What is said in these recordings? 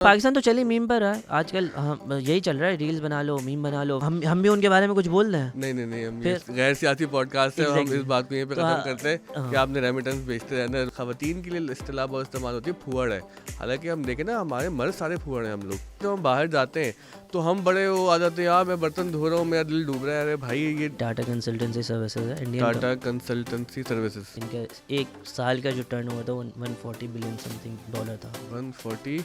पाकिस्तान तो चली मीम पर है आजकल, यही चल रहा है, रील्स बना लो, मीम बना लो। हम भी उनके बारे में कुछ बोल रहे हैं। नहीं हम गैर सियासी पॉडकास्ट है और हम इस बात को यहीं पे तो खत्म करते हैं कि आपने रेमिटेंस भेजते रहना। खवातीन के लिए इस्तेलाह बहुत इस्तेमाल होती है फूहड़ है। हालांकि हम देखें ना, हमारे मर्द सारे फूहड़ हैं। हम लोग जब हम बाहर जाते हैं तो हम बड़े वो आ जाते हैं, यार मैं बर्तन धो रहा हूँ, मेरा दिल डूब रहा है। अरे भाई, ये टाटा कंसल्टेंसी सर्विसेज है, इंडियन टाटा कंसल्टेंसी सर्विसेज, इनका एक साल का जो टर्नओवर था 140 बिलियन समथिंग डॉलर था। 140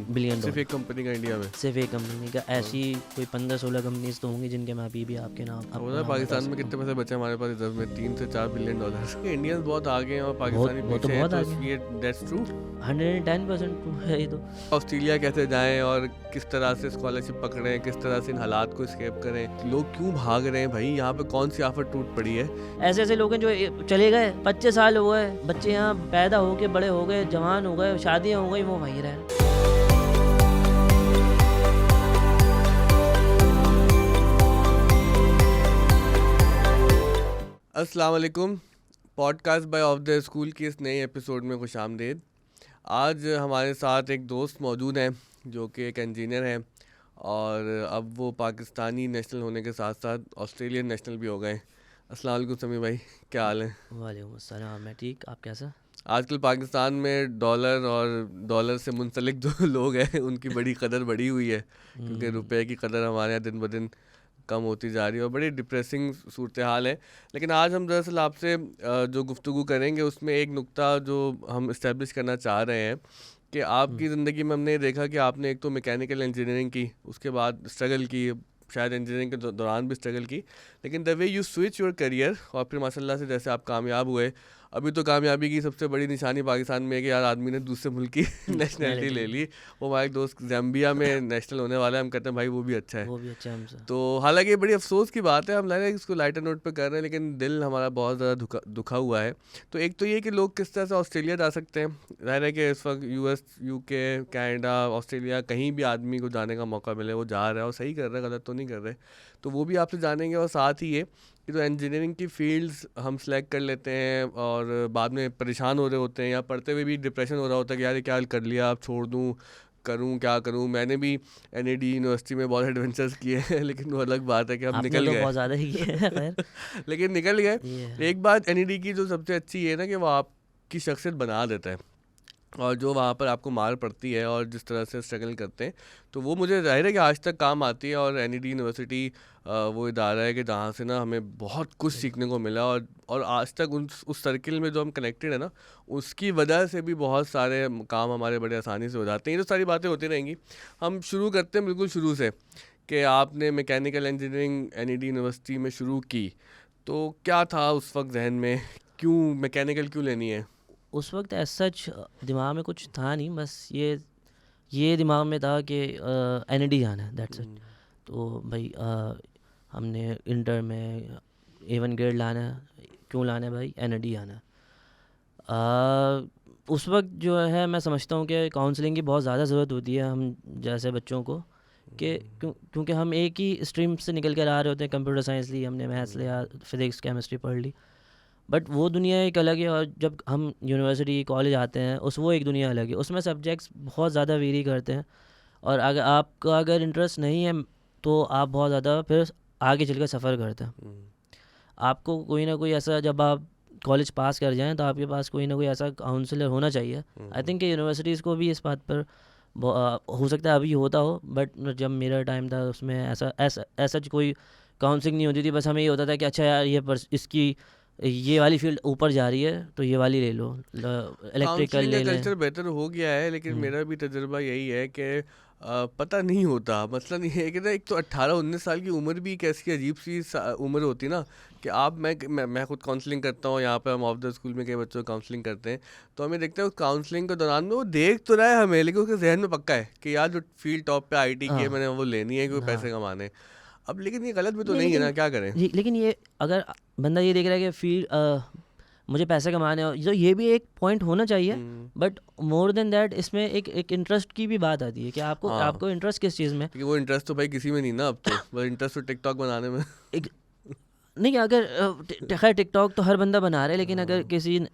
बिलियन सिर्फ एक कंपनी का इंडिया में, सिर्फ एक कंपनी का। ऐसी कोई 15-16 कंपनीज तो होंगी जिनके मैं अभी भी आपके नाम पाकिस्तान में कितने पैसे बचे हमारे पास रिजर्व में? 3 से 4 बिलियन डॉलर। इंडियंस बहुत आगे हैं और पाकिस्तानी पीछे हैं, तो ये दैट्स ट्रू, 110% ट्रू है ये तो। ऑस्ट्रेलिया कैसे जाएं और किस तरह से स्कॉलरशिप पकड़ें, किस तरह से इन हालात को एस्केप करें। लोग क्यों भाग रहे हैं भाई? यहाँ पे कौन सी आफत टूट पड़ी है? ऐसे लोग हैं जो चले गए, 25 साल हो गए, बच्चे यहाँ पैदा हो के बड़े हो गए, जवान हो गए, शादियाँ हो गई, वो वहीं रहे। अस्सलाम वालेकुम, podcast by of the school की इस नए एपिसोड में खुश आमदीद। आज हमारे साथ एक दोस्त मौजूद हैं जो कि एक इंजीनियर हैं और अब वो पाकिस्तानी नेशनल होने के साथ साथ ऑस्ट्रेलियन नेशनल भी हो गए। अस्सलाम वालेकुम समी भाई, क्या हाल है? वालेकुम अस्सलाम, मैं ठीक, आप कैसा? आजकल पाकिस्तान में डॉलर और डॉलर से मुंसलिक जो लोग हैं उनकी बड़ी कदर बढ़ी हुई है, क्योंकि रुपए की कदर हमारे यहाँ दिन ब दिन कम होती जा रही है और बड़ी डिप्रेसिंग सूरत हाल है। लेकिन आज हम दरअसल आपसे जो गुफ्तगू करेंगे उसमें एक नुक्ता जो हम इस्टेब्लिश करना चाह रहे हैं कि आपकी ज़िंदगी में हमने देखा कि आपने एक तो मैकेनिकल इंजीनियरिंग की, उसके बाद स्ट्रगल की, शायद इंजीनियरिंग के दौरान भी स्ट्रगल की, लेकिन the way you switch your career और फिर माशाल्लाह से जैसे आप कामयाब हुए। अभी तो कामयाबी की सबसे बड़ी निशानी पाकिस्तान में है कि यार आदमी ने दूसरे मुल्क की नेशनलिटी ले ली। वो हमारे दोस्त ज़ाम्बिया में नेशनल होने वाला है, हम कहते हैं भाई वो भी अच्छा है, वो भी अच्छा है हमसे। तो हालांकि बड़ी अफसोस की बात है, हम लग रहा है इसको लाइटर नोट पे कर रहे हैं, लेकिन दिल हमारा बहुत ज़्यादा दुखा हुआ है। तो एक तो ये कि लोग किस तरह से ऑस्ट्रेलिया जा सकते हैं। ज़ाहिर है कि इस वक्त US, UK, कनाडा, ऑस्ट्रेलिया कहीं भी आदमी को जाने का मौका मिले वो जा रहा है और सही कर रहा है, गलत तो नहीं कर रहे। तो वो भी आपसे जानेंगे और साथ ही ये कि तो इंजीनियरिंग की फील्ड्स हम सेलेक्ट कर लेते हैं और बाद में परेशान हो रहे होते हैं या पढ़ते हुए भी डिप्रेशन हो रहा होता है कि यार ये क्या कर लिया, अब छोड़ दूँ, करूँ क्या करूँ। मैंने भी NAD यूनिवर्सिटी में बहुत एडवेंचर्स किए हैं, लेकिन वो अलग बात है कि हम निकल गए, बहुत ज़्यादा ही है लेकिन निकल गए। एक बात NAD की जो सबसे अच्छी है ना कि वो आपकी शख्सियत बना देता है, और जो वहाँ पर आपको मार पड़ती है और जिस तरह से स्ट्रगल करते हैं तो वो मुझे जाहिर है कि आज तक काम आती है। और NAD यूनिवर्सिटी वो इदारा है कि जहाँ से ना हमें बहुत कुछ सीखने को मिला और आज तक उस सर्किल में जो हम कनेक्टेड है ना, उसकी वजह से भी बहुत सारे काम हमारे बड़े आसानी से हो जाते हैं। ये तो सारी बातें होती रहेंगी। हम शुरू करते हैं बिल्कुल शुरू से कि आपने मैकेनिकल इंजीनियरिंग NAD यूनिवर्सिटी में शुरू की, तो क्या था उस वक्त जहन में, क्यों मैकेनिकल क्यों लेनी है? उस वक्त ऐसा सच दिमाग में कुछ था नहीं, बस ये दिमाग में था कि NAD जाना है, दैट्स इट। तो भाई हमने इंटर में A1 ग्रेड लाना है, क्यों लाना है भाई? NAD आना है। उस वक्त जो है मैं समझता हूँ कि काउंसलिंग की बहुत ज़्यादा ज़रूरत होती है हम जैसे बच्चों को, कि क्योंकि हम एक ही स्ट्रीम से निकल कर आ रहे होते हैं। कंप्यूटर साइंस ली हमने, मैथ्स लिया, फिज़िक्स केमिस्ट्री पढ़ ली, बट वो दुनिया एक अलग है। और जब हम यूनिवर्सिटी कॉलेज आते हैं वो एक दुनिया अलग है, उसमें सब्जेक्ट्स बहुत ज़्यादा वेरी करते हैं। और अगर इंटरेस्ट नहीं है तो आप बहुत ज़्यादा फिर आगे चलकर सफ़र करते हैं। आपको कोई ना कोई ऐसा, जब आप कॉलेज पास कर जाएं तो आपके पास कोई ना कोई ऐसा काउंसलर होना चाहिए। आई थिंक यूनिवर्सिटीज़ को भी इस बात पर हो सकता है अभी होता हो, बट जब मेरा टाइम था उसमें ऐसा कोई काउंसलिंग नहीं होती थी। बस हमें ये होता था कि अच्छा यार इसकी ये वाली फील्ड ऊपर जा रही है तो ये वाली ले लो, इलेक्ट्रिकल ले लें। कल्चर बेहतर हो गया है, लेकिन मेरा भी तजुर्बा यही है कि पता नहीं होता। मसला नहीं है कि ना, एक तो 18-19 साल की उम्र भी एक ऐसी अजीब सी उम्र होती ना कि आप मैं खुद काउंसलिंग करता हूँ, यहाँ पे हम ऑफ द स्कूल में कई बच्चों को काउंसलिंग करते हैं, तो हमें देखते हैं उस काउंसलिंग के दौरान में वो देख तो रहा है हमें, लेकिन उसके जहन में पक्का है कि यार जो फील्ड टॉप पे IT की है मैंने वो लेनी है क्योंकि पैसे कमाने। अब लेकिन ये गलत भी तो नहीं है ना, क्या करें? लेकिन ये अगर बंदा ये देख रहा है कि फील्ड मुझे पैसे कमाने हो, तो ये भी एक पॉइंट होना चाहिए, बट मोर देन दैट इसमें एक इंटरेस्ट की भी बात आती है कि आपको इंटरेस्ट किस चीज़ में। वो इंटरेस्ट तो भाई किसी में नहीं ना अब तो, बस इंटरेस्ट तो टिकटॉक बनाने में। नहीं अगर खैर टिकटॉक तो हर बंदा बना रहा है, लेकिन अगर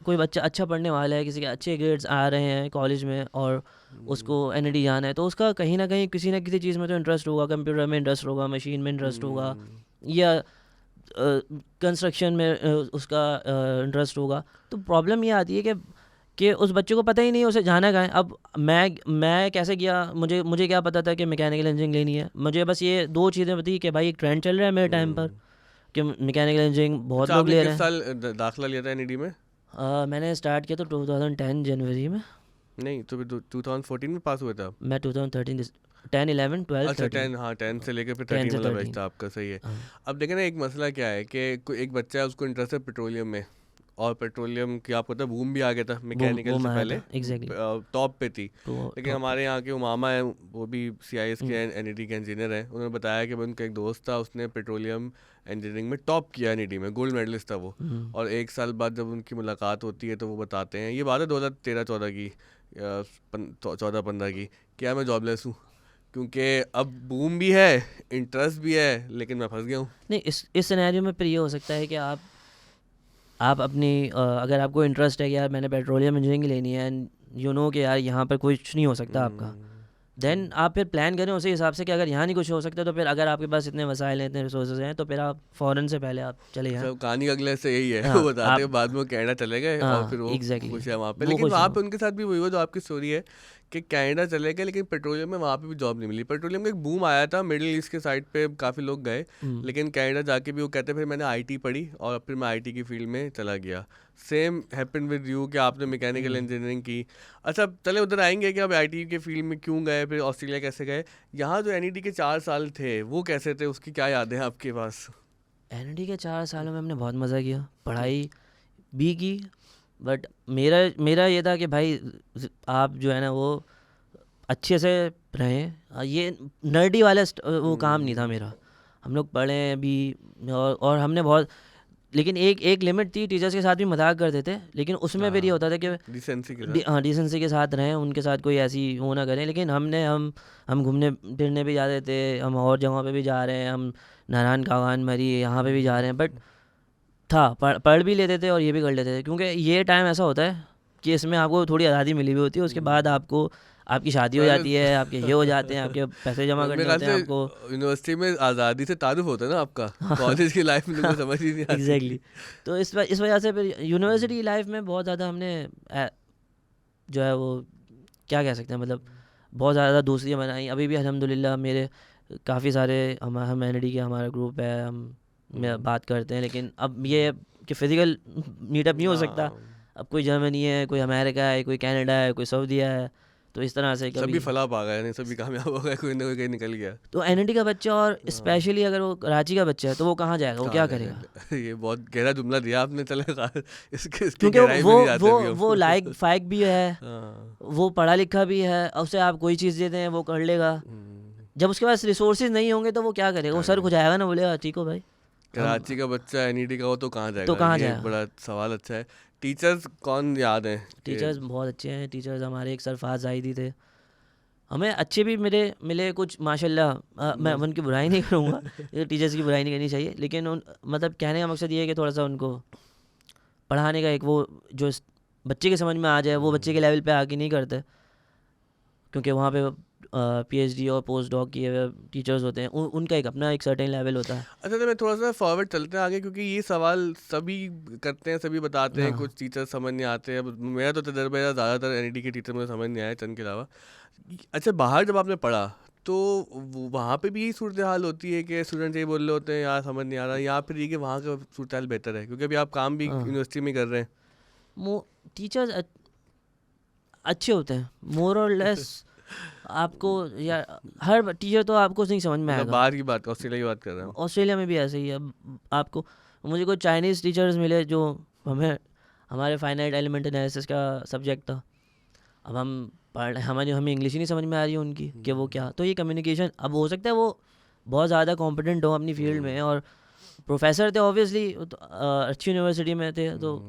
कोई बच्चा अच्छा पढ़ने वाला है, किसी के अच्छे ग्रेड्स आ रहे हैं कॉलेज में और उसको एनडी जाना है, तो उसका कहीं ना कहीं किसी ना किसी चीज़ में तो इंटरेस्ट होगा, कंप्यूटर में इंटरेस्ट होगा, मशीन में इंटरेस्ट होगा, या कंस्ट्रक्शन में उसका इंटरेस्ट होगा। तो प्रॉब्लम ये आती है कि उस बच्चे को पता ही नहीं है उसे जाना कहाँ है। अब मैं कैसे गया, मुझे क्या पता था कि मैकेनिकल इंजीनियरिंग लेनी है। मुझे बस ये 2 चीज़ें पता कि भाई एक ट्रेंड चल रहा है मेरे टाइम पर कि मैकेनिकल इंजीनियरिंग बहुत अच्छा, लोग आपने ले किस रहे हैं। साल दाखिला लिया था एनईडी में? मैंने स्टार्ट किया तो 2010 जनवरी में। नहीं तो फिर 2014 में पास हुए थे आप? मैं 2013 10 11 12 अच्छा 13 10, हाँ 10 से लेकर फिर 10 13 से वाला बैच 13। था आपका, सही है। हाँ, अब देखें ना, एक मसला क्या है कि एक बच्चा है, उसको इंटरेस्ट है पेट्रोलियम में, और पेट्रोलियम की आपको पता है बूम भी आ गया था मैकेनिकल वो से आया पहले, था एग्जैक्टली। टॉप पे थी। तो लेकिन टॉप हमारे यहाँ के वो मामा है, वो भी सीआईएस के पे एनईडी के इंजीनियर हैं, उन्होंने बताया कि उनका एक दोस्त था, उसने पेट्रोलियम इंजीनियरिंग में टॉप किया एनईडी में, गोल्ड मेडलिस्ट था वो। और 1 साल बाद जब उनकी मुलाकात होती है तो वो बताते हैं, ये बात है 2013-14 की, 14-15 की, क्या मैं जॉबलेस हूँ, क्योंकि अब बूम भी है, इंटरेस्ट भी है, लेकिन मैं फंस गया हूँ। नहीं, इस सिनेरियो में फिर ये हो सकता है कि आप अपनी अगर आपको इंटरेस्ट है कि यार मैंने पेट्रोलियम इंजीनियरिंग लेनी है एंड यू नो कि यार यहाँ पर कुछ नहीं हो सकता आपका, देन आप फिर प्लान करें उसी हिसाब से कि अगर यहाँ नहीं कुछ हो सकता तो फिर अगर आपके पास इतने वसाइल हैं, इतने रिसोर्सेज हैं, तो फिर आप फ़ौरन से पहले आप चले जाएं। सब कहानी अगले से यही है। हाँ वो बताते हैं आप बाद में वो कनाडा चले गए और फिर हाँ वो एग्जैक्टली खुश है वहाँ पे, वो लेकिन खुश वहाँ हो। पे उनके साथ भी वही हुआ जो आपकी स्टोरी है कि कनाडा चले गए, लेकिन पेट्रोलियम में वहाँ पे भी जॉब नहीं मिली। पेट्रोलियम का एक बूम आया था मिडिल ईस्ट के साइड पे, काफ़ी लोग गए, लेकिन कनाडा जाके भी वो कहते फिर मैंने आईटी पढ़ी और फिर मैं आईटी की फील्ड में चला गया। सेम हैपन विद यू कि आपने मैकेनिकल इंजीनियरिंग की। अच्छा चले उधर आएंगे कि अब आईटी के फील्ड में क्यों गए, फिर ऑस्ट्रेलिया कैसे गए, यहाँ जो एनईडी के 4 साल थे वो कैसे थे, उसकी क्या यादें हैं आपके पास? एनडी के 4 सालों में हमने बहुत मज़ा किया, पढ़ाई भी की, बट मेरा ये था कि भाई आप जो है ना वो अच्छे से रहें। ये नर्डी वाला वो काम नहीं था मेरा। हम लोग पढ़े भी और हमने बहुत, लेकिन एक लिमिट थी, टीचर्स के साथ भी मजाक करते थे, लेकिन उसमें फिर ये होता था कि डिसेंसी के साथ। हाँ डिसेंसी के साथ रहें, उनके साथ कोई ऐसी वो ना करें। लेकिन हम घूमने फिरने भी जाते थे, हम और जगहों पे भी जा रहे हैं, हम नारायण कागान मरी यहाँ पे भी जा रहे हैं, बट था पढ़ भी लेते थे और ये भी कर लेते थे, क्योंकि ये टाइम ऐसा होता है कि इसमें आपको थोड़ी आज़ादी मिली हुई होती है। उसके बाद आपको आपकी शादी हो पहले जाती है, आपके ये हो जाते हैं, आपके पैसे जमा मेरे करने ख्याल होते से हैं आपको। यूनिवर्सिटी में आज़ादी से तारुफ होता है ना आपका, कॉलेज की लाइफ में तो समझ ही नहीं आती। एग्जैक्टली तो इस वजह से फिर यूनिवर्सिटी लाइफ में बहुत ज़्यादा हमने जो है वो क्या कह सकते हैं, मतलब बहुत ज़्यादा दोस्तियाँ बनाई। अभी भी अल्हम्दुलिल्लाह मेरे काफ़ी सारे हम एनडी के हमारा ग्रुप है, हम बात करते हैं। लेकिन अब ये है कि फिज़िकल मीटअप नहीं हो सकता। हाँ, अब कोई जर्मनी है, कोई अमेरिका है, कोई कनाडा है, कोई सऊदीया है, तो इस तरह से सभी कभी फला पा गए, नहीं सभी कामयाब हो गए, कोई ना कोई कहीं निकल गया। तो एनडी का बच्चा, और स्पेशली अगर वो कराची का बच्चा है, तो वो कहाँ जाएगा, वो कहाँ क्या जाएगा? करेगा? ये बहुत गहरा जुमला दिया आपने, चले इसकी क्योंकि गहराई में नहीं जाते अभी हम। वो लाइक फाइक भी है, हाँ, वो पढ़ा लिखा भी है, और उसे आप कोई चीज़ देते हैं वो कर लेगा। जब उसके पास रिसोर्सेज नहीं होंगे तो वो क्या करेगा? वो क्या सर खुजाएगा ना, बोलेगा ठीक हो भाई कराची का बच्चा एनईडी का हो तो कहाँ तो जाएगा, कहाँ ये एक जाएगा? बड़ा सवाल। अच्छा है, टीचर्स कौन याद हैं टीचर्स बहुत अच्छे हैं। टीचर्स हमारे एक सरफाज जाहिदी थे, हमें अच्छे भी मिले कुछ माशाल्लाह। मैं उनकी बुराई नहीं करूँगा, टीचर्स की बुराई नहीं करनी चाहिए, लेकिन मतलब कहने का मकसद ये है कि थोड़ा सा उनको पढ़ाने का एक वो जो बच्चे के समझ में आ जाए, वो बच्चे के लेवल पे आके नहीं करते, क्योंकि वहाँ पे पीएचडी और पोस्ट डॉक किए हुए टीचर्स होते हैं, उनका एक अपना एक सर्टेन लेवल होता है। अच्छा, तो मैं थोड़ा सा फॉरवर्ड चलते हैं आगे, क्योंकि ये सवाल सभी करते हैं, सभी बताते हैं, हाँ कुछ टीचर समझ नहीं आते। अब मेरा तो तजर्बा है, ज़्यादातर एनईडी के टीचर मुझे समझ नहीं आए, चंद के अलावा। अच्छा, बाहर जब आपने पढ़ा तो वहाँ पे भी यही सूरत हाल होती है कि स्टूडेंट यही बोल रहे होते हैं यार समझ नहीं आ रहा, या फिर ये कि वहाँ का सूरत हाल बेहतर है, क्योंकि अभी आप काम भी हाँ यूनिवर्सिटी में कर रहे हैं? टीचर्स अच्छे होते हैं मोर और लेस। आपको या हर टीचर तो आपको नहीं समझ में मतलब आएगा। बाहर की बात, ऑस्ट्रेलिया की बात कर रहे हैं? ऑस्ट्रेलिया में भी ऐसे ही है। अब आपको मुझे कोई चाइनीज़ टीचर्स मिले जो हमारे फाइनाइट एलिमेंट एनालिसिस का सब्जेक्ट था। अब हम पढ़ हमें इंग्लिश ही नहीं समझ में आ रही है उनकी कि वो क्या, तो ये कम्युनिकेशन, अब हो सकता है वो बहुत ज़्यादा कॉम्पिटेंट हो अपनी फील्ड में और प्रोफेसर थे ऑब्वियसली, अच्छी यूनिवर्सिटी में थे तो,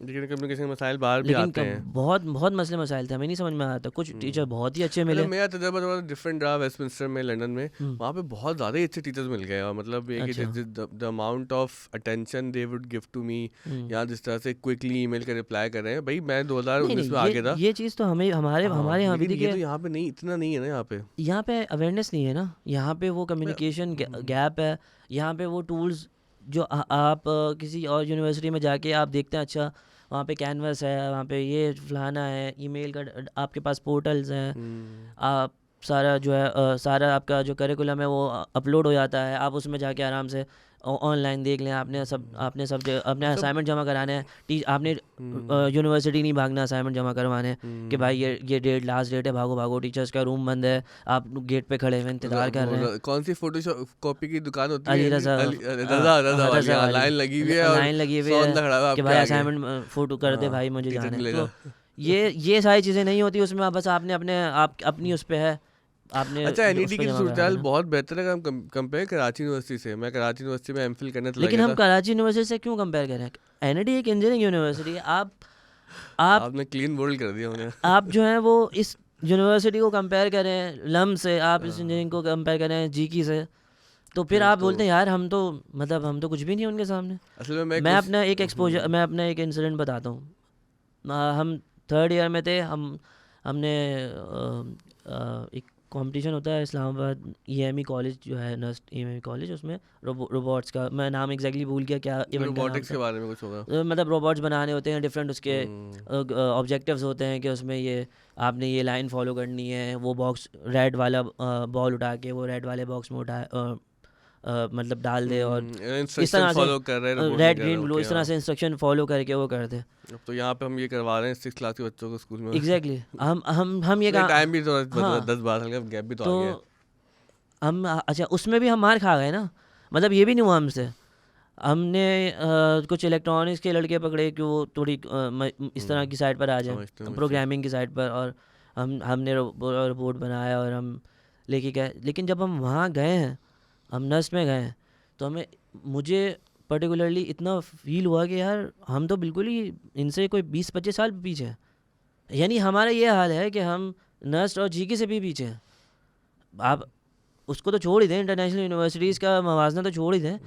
लेकिन कम्युनिकेशन के मसाइल बाहर भी लेकिन आते हैं। बहुत बहुत मसले मसाइल थे, हमें नहीं समझ में आता। कुछ टीचर बहुत ही अच्छे मिले। मेरा तजुर्बा थोड़ा डिफरेंट रहा वेस्टमिंस्टर में, लंदन में। वहाँ पे बहुत ज़्यादा ही अच्छे टीचर्स मिल गए, और मतलब ये कि the amount of attention they would give to me, या जिस तरह से क्विकली ईमेल का रिप्लाई कर रहे हैं। भाई मैं 2019 में आ गया था, ये चीज़ तो हमें हमारे यहाँ भी थी कि ये तो यहाँ पे नहीं, इतना नहीं है ना यहाँ पे अवेयरनेस नहीं है ना, यहाँ पे वो कम्युनिकेशन गैप है, यहाँ पे वो टूल्स जो आप किसी और यूनिवर्सिटी में जाके आप देखते हैं, अच्छा वहाँ पे कैनवस है, वहाँ पे ये फलाना है, ईमेल का आपके पास पोर्टल्स हैं, आप सारा जो है सारा आपका जो करिकुलम है वो अपलोड हो जाता है, आप उसमें जाके आराम से ऑनलाइन देख लें। आपने सब अपने असाइनमेंट जमा कराने हैं, आपने यूनिवर्सिटी नहीं भागना असाइनमेंट जमा करवाने कि भाई ये डेट लास्ट डेट है, भागो भागो, टीचर्स का रूम बंद है, आप गेट पे खड़े हुए इंतजार कर रहे हैं। कौन सी फोटो कॉपी की दुकान होती है? अली रजा लाइन लगी हुई है, लाइन लगी हुई है कि भाई असाइनमेंट फोटो कर दे भाई, मुझे जाना है। तो ये सारी चीज़ें नहीं होती उसमें, बस आपने अपनी उस पर है आपने। अच्छा, एनईटी की सूरत बहुत बेहतर है हम कंपेयर कराची यूनिवर्सिटी से। मैं कराची यूनिवर्सिटी में एमफिल करने चला गया था। लेकिन हम कराची यूनिवर्सिटी से क्यों कंपेयर करें? एनईटी एक इंजीनियरिंग यूनिवर्सिटी है। आपने क्लीन बोल्ड कर दिया उन्हें। आप जो है वो इस यूनिवर्सिटी को कंपेयर करें लम से, आप इस इंजीनियरिंग को कंपेयर करें जीकी से, तो फिर आप बोलते हैं यार हम तो कुछ भी नहीं उनके सामने। असल में मैं अपना एक इंसिडेंट बताता हूँ। हम 3rd ईयर में थे, हमने एक कंपटीशन होता है इस्लामाबाद EME कॉलेज जो है, नस्ट EME कॉलेज, उसमें रोबोट्स का, मैं नाम एग्जैक्टली भूल गया क्या इवेंट, रोबोटिक्स के बारे में कुछ होगा, मतलब रोबोट्स बनाने होते हैं, डिफरेंट उसके ऑब्जेक्टिव्स होते हैं कि उसमें ये आपने ये लाइन फॉलो करनी है, वो बॉक्स रेड वाला बॉल उठा के वो रेड वाले बॉक्स में मतलब डाल दे, और इस तरह से रेड ग्रीन ब्लू इस तरह से इंस्ट्रक्शन फॉलो करके वो कर दे। तो यहाँ पे हम ये करवा रहे हैं 6th क्लास के बच्चों को स्कूल में। एग्जैक्टली हम ये टाइम भी तो 10-12 साल का गैप भी तो आ गया हम। अच्छा, उसमें भी हम मार खा गए ना, मतलब ये भी नहीं हुआ हमसे। हमने कुछ इलेक्ट्रॉनिक्स के लड़के पकड़े कि वो थोड़ी इस तरह की साइड पर आ जाए, प्रोग्रामिंग की साइड पर, और हमने रोबोट बनाया और हम लेके गए। लेकिन जब हम वहाँ गए हैं, हम नस्ट में गए हैं, तो मुझे पर्टिकुलरली इतना फील हुआ कि यार हम तो बिल्कुल ही इनसे कोई 20-25 साल पीछे हैं। यानी हमारा ये हाल है कि हम नस्ट और जीके से भी पीछे हैं। आप उसको तो छोड़ ही दें, इंटरनेशनल यूनिवर्सिटीज़ का मवाजना तो छोड़ ही दें।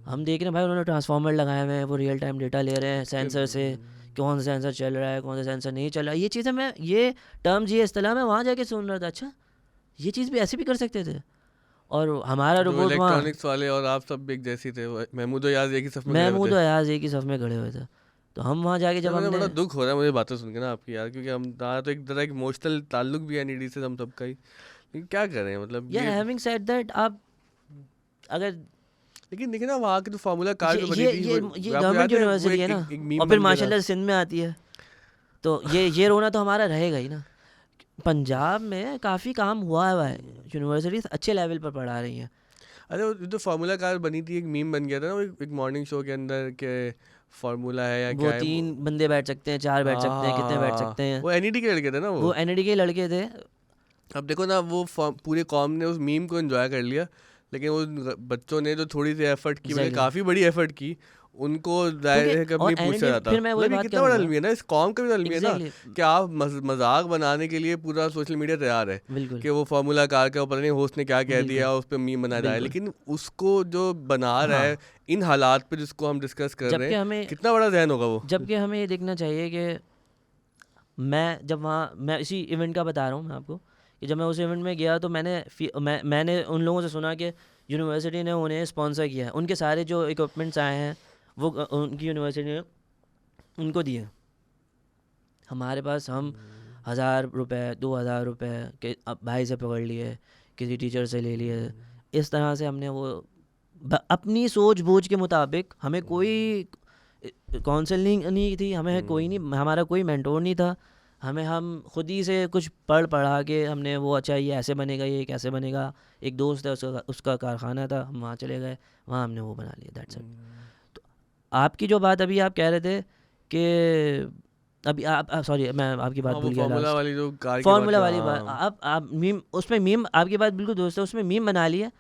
हम देख रहे हैं भाई उन्होंने ट्रांसफार्मर लगाए हुए हैं, वो रियल टाइम डेटा ले रहे हैं सेंसर से, कौन सा सेंसर चल रहा है, कौन सा सेंसर नहीं चल रहा है। ये चीज़ें मैं ये टर्म्स ये इस्तेलाह मैं वहाँ जाके सुन रहा था, अच्छा ये चीज़ भी ऐसे भी कर सकते थे। और हमारा रोबोट इलेक्ट्रॉनिक्स वाले और आप सब एक जैसी थे, महमूद अयाज एक ही सफ में खड़े हुए थे। तो हम वहाँ जाके जब हमने, बड़ा दुख हो रहा है मुझे बातें सुन के ना आपकी यार, क्योंकि हम तो एक तरह की इमोशनल ताल्लुक भी है एनईडी से हम सबका ही, लेकिन क्या करें मतलब यार हैविंग सेड दैट, आप अगर लेकिन देखिए ना वहाँ की तो फार्मूला कार जो बनी थी, ये गवर्नमेंट यूनिवर्सिटी है ना, और फिर माशाल्लाह सिंध में आती है, तो ये रोना तो हमारा रहेगा ही ना। पंजाब में काफ़ी काम हुआ है, यूनिवर्सिटीज अच्छे लेवल पर पढ़ा रही हैं। अरे जो फार्मूला कार बनी थी, एक मीम बन गया था ना एक मॉर्निंग शो के अंदर के फार्मूला है या क्या है, 3 बंदे बैठ सकते हैं, 4 बैठ सकते हैं, कितने बैठ सकते हैं। वो एनईडी के लड़के थे ना, वो एनईडी के लड़के थे। अब देखो ना वो पूरे कॉम ने उस मीम को एंजॉय कर लिया, लेकिन वो बच्चों ने जो थोड़ी सी एफर्ट की, काफ़ी बड़ी एफर्ट की, उनको कब नहीं पूछा जाता। कितना बड़ा अलमिया ना, इस कॉम का भी अलमिया ना कि आप मजाक बनाने के लिए पूरा सोशल मीडिया तैयार है कि वो फार्मूला कार का पता नहीं होस्ट ने क्या कह दिया, उस पर मीम बना रहा है, लेकिन उसको जो बना रहा है इन हालात पे जिसको हम डिस्कस कर रहे हैं, कितना बड़ा जहन होगा वो। जबकि हमें ये देखना चाहिए कि मैं इसी इवेंट का बता रहा हूँ मैं आपको, कि जब मैं उस इवेंट में गया तो मैंने उन लोगों से सुना कि यूनिवर्सिटी ने उन्हें स्पॉन्सर किया है, उनके सारे जो इक्विपमेंट्स आए हैं वो उनकी यूनिवर्सिटी ने उनको दिए। हमारे पास हम 1000 रुपये 2000 रुपये के भाई से पकड़ लिए, किसी टीचर से ले लिए, इस तरह से हमने वो अपनी सोच बूझ के मुताबिक, हमें कोई काउंसलिंग नहीं थी, हमें कोई नहीं, हमारा कोई मेंटोर नहीं था, हम खुद ही से कुछ पढ़ा के हमने वो, अच्छा ये ऐसे बनेगा, ये कैसे बनेगा। एक दोस्त है उसका कारखाना था, हम वहाँ चले गए, वहाँ हमने वो बना लिया, दैट्स इट। तो आपकी जो बात अभी आप कह रहे थे कि अभी आप सॉरी मैं आपकी बात भूल गया, फार्मूला वाली बात, आप मीम, उसमें मीम, आपकी बात बिल्कुल दोस्त है, उसमें मीम बना लिया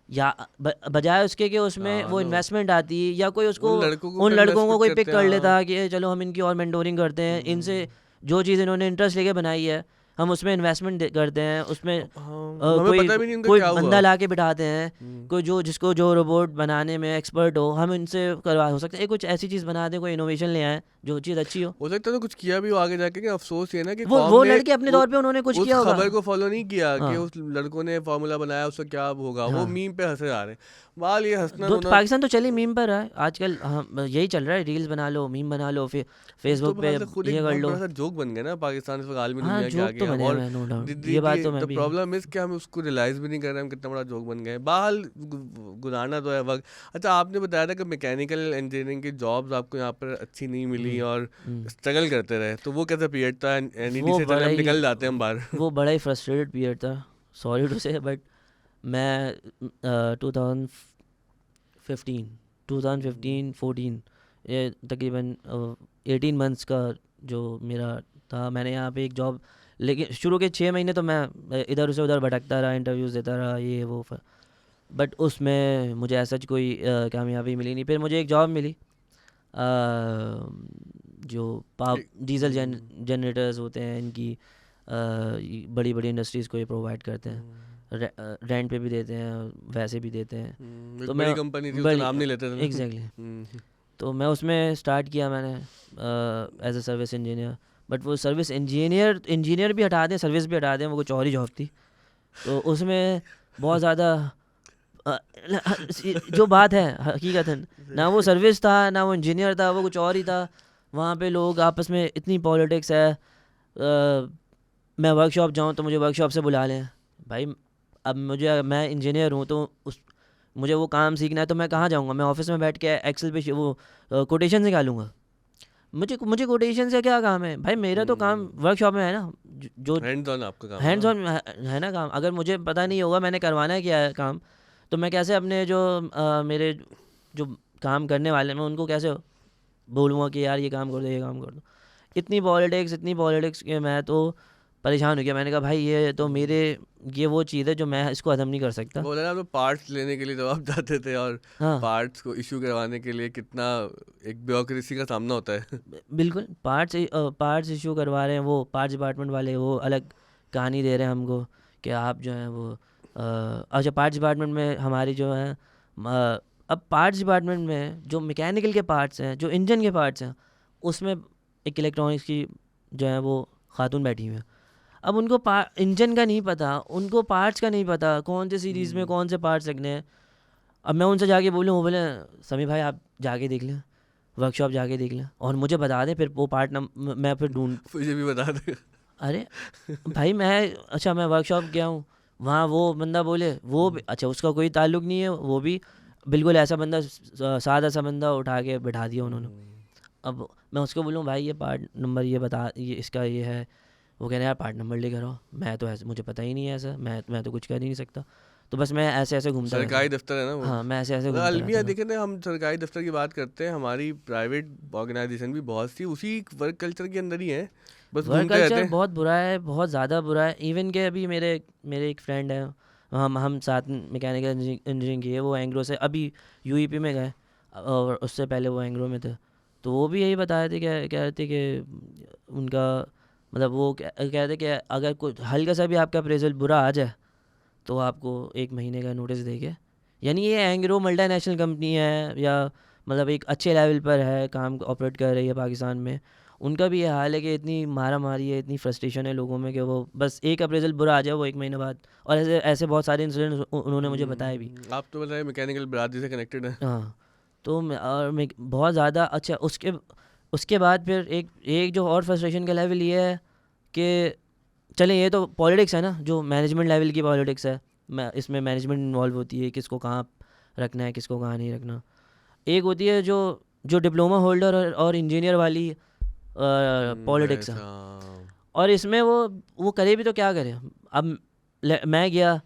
या बजाय उसके कि उसमें हाँ वो नो, इन्वेस्टमेंट आती या कोई उसको उन लड़कों को उन पहले लड़कों को रेस्पेक्ट कोई करते पिक हैं, कर हाँ। लेता कि चलो हम इनकी और मेंटोरिंग करते हैं, इनसे जो चीज़ इन्होंने इंटरेस्ट लेके बनाई है हम उसमें इन्वेस्टमेंट करते हैं, उसमें हाँ, हमें कोई पता भी नहीं उनका कोई क्या बंदा हुआ। ला के बिठाते हैं, हम्म, कोई जिसको जो रोबोट बनाने में एक्सपर्ट हो, हम इनसे करवा हो सकता है कुछ ऐसी चीज़ बना दें, कोई इनोवेशन ले आए जो चीज़ अच्छी हो सकता है तो कुछ किया भी हो आगे जाके, कि अफसोस ये ना कि वो कॉम वो ने लड़के अपने तौर पे उन्होंने कुछ उस किया होगा। खबर को फॉलो नहीं किया कि हाँ उस लड़कों ने फार्मूला बनाया, उसका क्या होगा, वो हाँ, मीम पे हंसे जा रहे हैं। बाल ये हंसना दो रोना, पाकिस्तान तो चली मीम पर है आजकल, हाँ यही चल रहा है, रील्स बना लो, मीम बना लो, फिर हम तो फेसबुक पे हाल खुद ये एक कर बहुत लो। बड़ा सा जोक बन गए ना पाकिस्तान इस वक्त आलमी हाँ दुनिया के जोक आगे। तो बने और हुए हैं नो डाउट, दी ये बात दी तो मैं द भी है। प्रॉब्लम इज कि हम उसको रियलाइज भी नहीं कर रहे हम कितना बड़ा जोक बन गए हैं। बहाल गुजारना तो है वक्त। अच्छा, आपने बताया था कि मैकेनिकल इंजीनियरिंग की जॉब्स आपको यहाँ पर अच्छी नहीं मिली हम्म और हम्म। स्ट्रगल करते रहे, तो वो कैसा पीरियड था? एनईडी वो से चले बड़ा हम ही निकल जाते हैं हम बाहर। वो बड़ा ही फ्रस्ट्रेटेड पीरियड था, सॉरी टू से, बट मैं 2015 2015 14 ये तकरीबन 18 मंथ्स का जो मेरा था, मैंने यहाँ पे एक जॉब, लेकिन शुरू के 6 महीने तो मैं इधर से उधर भटकता रहा, इंटरव्यूज़ देता रहा, ये वो, बट उसमें मुझे ऐसा कोई कामयाबी मिली नहीं। फिर मुझे एक जॉब मिली जो पावर डीजल जनरेटर्स होते हैं इनकी, बड़ी बड़ी इंडस्ट्रीज़ को ये प्रोवाइड करते हैं, रेंट पे भी देते हैं, वैसे भी देते हैं। तो एक मैं बड़ी कंपनी थी, उसका बड़ी नाम नहीं लेते थे ना। एग्जैक्टली तो मैं उसमें स्टार्ट किया मैंने as a service engineer, but वो सर्विस इंजीनियर भी हटा दें, सर्विस भी हटा दें, वो कुछ और ही जॉब थी। तो उसमें बहुत ज़्यादा जो बात है हकीकतन, ना वो सर्विस था ना वो इंजीनियर था, वो कुछ और ही था। वहाँ पे लोग आपस में इतनी पॉलिटिक्स है, मैं वर्कशॉप जाऊँ तो मुझे वर्कशॉप से बुला लें, भाई अब मैं इंजीनियर हूँ तो मुझे वो काम सीखना है, तो मैं कहाँ जाऊँगा? मैं ऑफिस में बैठ के एक्सेल पे वो कोटेशन निकालूंगा? मुझे कोटेशन से क्या काम है भाई? मेरा तो काम वर्कशॉप में है ना, जो हैंड्स ऑन आपका काम है हैंड्स ना। ऑन है ना काम। अगर मुझे पता नहीं होगा मैंने करवाना है क्या है काम, तो मैं कैसे अपने जो मेरे जो काम करने वाले हैं मैं उनको कैसे बोलूँगा कि यार ये काम कर दो, ये काम कर दो? इतनी पॉलिटिक्स कि मैं तो परेशान हो गया। मैंने कहा भाई ये तो ये वो चीज़ है जो मैं इसको हजम नहीं कर सकता। बोला ना, तो पार्ट्स लेने के लिए जब आप जाते थे और हाँ पार्ट्स को इशू करवाने के लिए कितना एक ब्यूरोक्रेसी का सामना होता है। बिल्कुल, पार्ट्स इशू करवा रहे हैं, वो पार्ट्स डिपार्टमेंट वाले वो अलग कहानी दे रहे हैं हमको कि आप जो हैं वो अच्छा पार्ट्स डिपार्टमेंट में हमारी जो है अब पार्ट्स डिपार्टमेंट में जो मैकेनिकल के पार्ट्स हैं, जो इंजन के पार्ट्स हैं, उसमें एक इलेक्ट्रॉनिक्स की जो है वो खातून बैठी हुई है। अब उनको इंजन का नहीं पता, उनको पार्ट्स का नहीं पता, कौन से सीरीज़ में कौन से पार्ट्स लगने हैं। अब मैं उनसे जाके बोलूँ, वो बोले समी भाई आप जाके देख लें, वर्कशॉप जाके देख लें और मुझे बता दें, फिर वो पार्ट मैं फिर ढूंढ। मुझे भी बता दे। अरे भाई मैं वर्कशॉप गया हूँ, वहाँ वो बंदा बोले वो भी अच्छा उसका कोई ताल्लुक नहीं है, वो भी बिल्कुल ऐसा बंदा सादा सा बंदा उठा के बैठा दिया उन्होंने। अब मैं उसको बोलूँ भाई ये पार्ट नंबर ये बता, ये इसका ये है, वो कह रहे यार पार्ट नंबर लेकर आओ। मैं तो ऐसे मुझे पता ही नहीं है ऐसा, मैं तो कुछ कर ही नहीं सकता। तो बस मैं ऐसे ऐसे घूमता रहता सरकारी था। दफ्तर है ना वो। हाँ मैं ऐसे ऐसे मतलब घूमता अलमिया रहता था। देखे ना, हम सरकारी दफ्तर की बात करते हैं, हमारी प्राइवेट ऑर्गेनाइजेशन भी बहुत सी उसी वर्क कल्चर के अंदर ही है, बस वर्क घूमते रहते कल्चर हैं। बहुत बुरा है, बहुत ज़्यादा बुरा है। इवन के अभी मेरे एक फ्रेंड है, हम साथ मैकेनिकल इंजीनियरिंग किए, वो एंग्रो से अभी यूईपी में गए और उससे पहले वो एंग्रो में थे। तो वो भी यही बता रहे थे, कह रहे थे कि उनका मतलब वो कह रहे थे कि अगर कुछ हल्का सा भी आपका अप्रेजल बुरा आ जाए तो आपको 1 महीने का नोटिस देके, यानी ये एंग्रो मल्टीनेशनल कंपनी है या मतलब एक अच्छे लेवल पर है, काम ऑपरेट कर रही है पाकिस्तान में, उनका भी ये हाल है कि इतनी मारा मारी है, इतनी फ्रस्ट्रेशन है लोगों में कि वो बस एक अप्रेजल बुरा आ जाए वो 1 महीने बाद। और ऐसे ऐसे बहुत सारे इंसिडेंट उन्होंने मुझे बताए भी। आप तो बताए मैकेनिकल ब्रादरी से कनेक्टेड है। हाँ तो मैं बहुत ज़्यादा अच्छा उसके उसके बाद फिर एक एक जो और फ्रस्ट्रेशन का लेवल ये है कि चलें ये तो पॉलिटिक्स है ना, जो मैनेजमेंट लेवल की पॉलिटिक्स है, इसमें मैनेजमेंट इन्वॉल्व होती है, किसको कहाँ रखना है किसको कहाँ नहीं रखना। एक होती है जो जो डिप्लोमा होल्डर और इंजीनियर वाली पॉलिटिक्स है। वैसा। और इसमें वो करे भी तो क्या करे। अब मैं गया,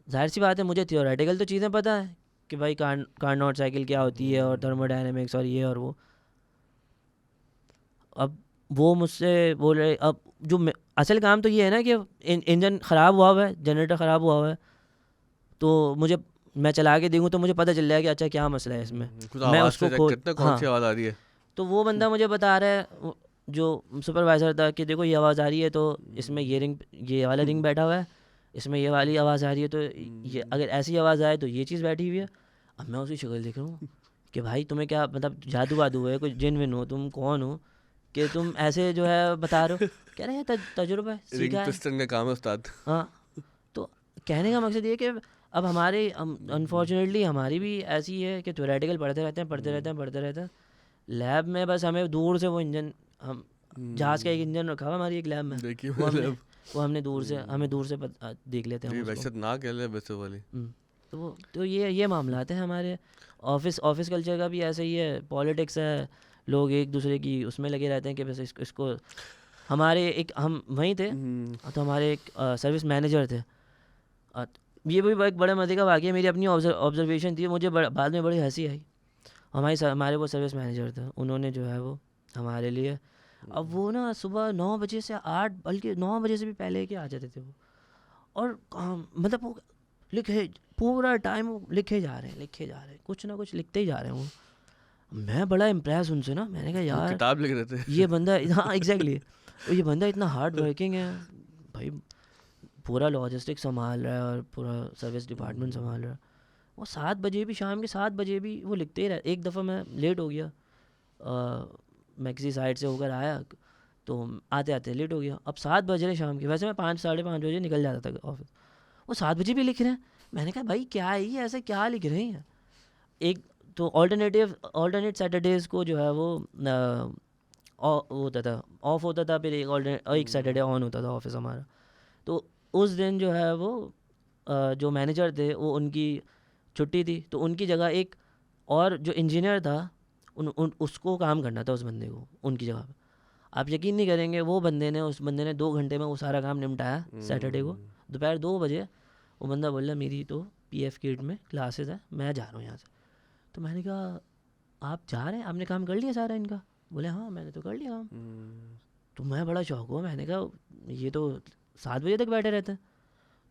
जाहिर सी बात है मुझे थियोरेटिकल तो चीज़ें पता है कि भाई कार्नोट साइकिल क्या होती है और थर्मोडायनेमिक्स और ये और वो। अब वो मुझसे बोल रहे, अब असल काम तो ये है ना कि इंजन ख़राब हुआ है, जनरेटर ख़राब हुआ है, तो मुझे मैं चला के देखूँ तो मुझे पता चल जाएगा कि अच्छा क्या मसला है इसमें, कुछ मैं आवाज़ उसको से चेक खोल, करते हैं कौन सी हाँ। आवाज़ आ रही है। तो वो बंदा मुझे बता रहा है जो सुपरवाइज़र था कि देखो ये आवाज़ आ रही है तो इसमें ये वाला रिंग बैठा हुआ है, इसमें ये वाली आवाज़ आ रही है, तो ये अगर ऐसी आवाज़ आए तो ये चीज़ बैठी हुई है। अब मैं उसकी शक्ल देख रहा हूँ कि भाई तुम्हें क्या मतलब जादू वादू है, कुछ जिन विन हो, तुम कौन हो कि तुम ऐसे जो है बता रहे हो। कह रहे हैं तजुर्बा है, रिंग सीखा है। पिस्टन का काम है उस्ताद। हाँ, तो कहने का मकसद ये कि अब हमारे अनफॉर्चुनेटली हमारी भी ऐसी है कि थ्योरेटिकल पढ़ते रहते हैं पढ़ते रहते हैं। लैब में बस हमें दूर से वो इंजन, हम जहाज़ का एक इंजन रखा हुआ हमारी एक लैब में, देखिए वो हमने मतलब वो हमने दूर से हमें दूर से देख लेते हैं ये हम उसको। वहशत ना कह ले वैसे वाली। तो ये मामलात हैं हमारे ऑफिस कल्चर का भी ऐसा ही है, पॉलिटिक्स है, लोग एक दूसरे की उसमें लगे रहते हैं कि बस इसको हमारे एक हम वहीं थे, तो हमारे एक सर्विस मैनेजर थे। ये भी एक बड़े मज़े का वाक़या, मेरी अपनी ऑब्जर्वेशन थी, मुझे बाद में बड़ी हंसी आई। हमारे वो सर्विस मैनेजर थे, उन्होंने जो है वो हमारे लिए, अब वो ना सुबह 9 बजे से 8, बल्कि 9 बजे से भी पहले के आ जाते थे वो, और मतलब वो लिखे पूरा टाइम वो लिखे जा रहे हैं, कुछ ना कुछ लिखते ही जा रहे हैं वो। मैं बड़ा इम्प्रेस उनसे ना, मैंने कहा यार किताब लिख रहे थे। ये बंदा हाँ एग्जैक्टली, तो ये बंदा इतना हार्ड वर्किंग है भाई, पूरा लॉजिस्टिक संभाल रहा है और पूरा सर्विस डिपार्टमेंट संभाल रहा है। वो 7 बजे भी, शाम के 7 बजे भी वो लिखते ही रहे। एक दफ़ा मैं लेट हो गया, मैं किसी साइड से होकर आया तो आते आते लेट हो गया। अब 7 बज रहे शाम के, वैसे मैं 5 साढ़े 5 बजे निकल जाता था ऑफिस, वो 7 बजे भी लिख रहे हैं। मैंने कहा भाई क्या है ये, ऐसे क्या लिख रहे हैं। एक तो ऑल्टरनेट सैटरडेज़ को जो है वो होता था, ऑफ होता था, फिर एक सैटरडे ऑन होता था ऑफिस हमारा। तो उस दिन जो है वो जो मैनेजर थे वो उनकी छुट्टी थी, तो उनकी जगह एक और जो इंजीनियर था उसको काम करना था, उस बंदे को उनकी जगह पे। आप यकीन नहीं करेंगे, उस बंदे ने 2 घंटे में वो सारा काम निपटाया सैटरडे को। दोपहर 2 बजे वो बंदा बोला मेरी तो पीएफ किट में क्लासेस है, मैं जा रहा हूँ यहाँ से। तो मैंने कहा आप जा रहे हैं, आपने काम कर लिया सारा इनका? बोले हाँ मैंने तो कर लिया काम। तो मैं बड़ा शौक हुआ, मैंने कहा ये तो 7 बजे तक बैठे रहते हैं।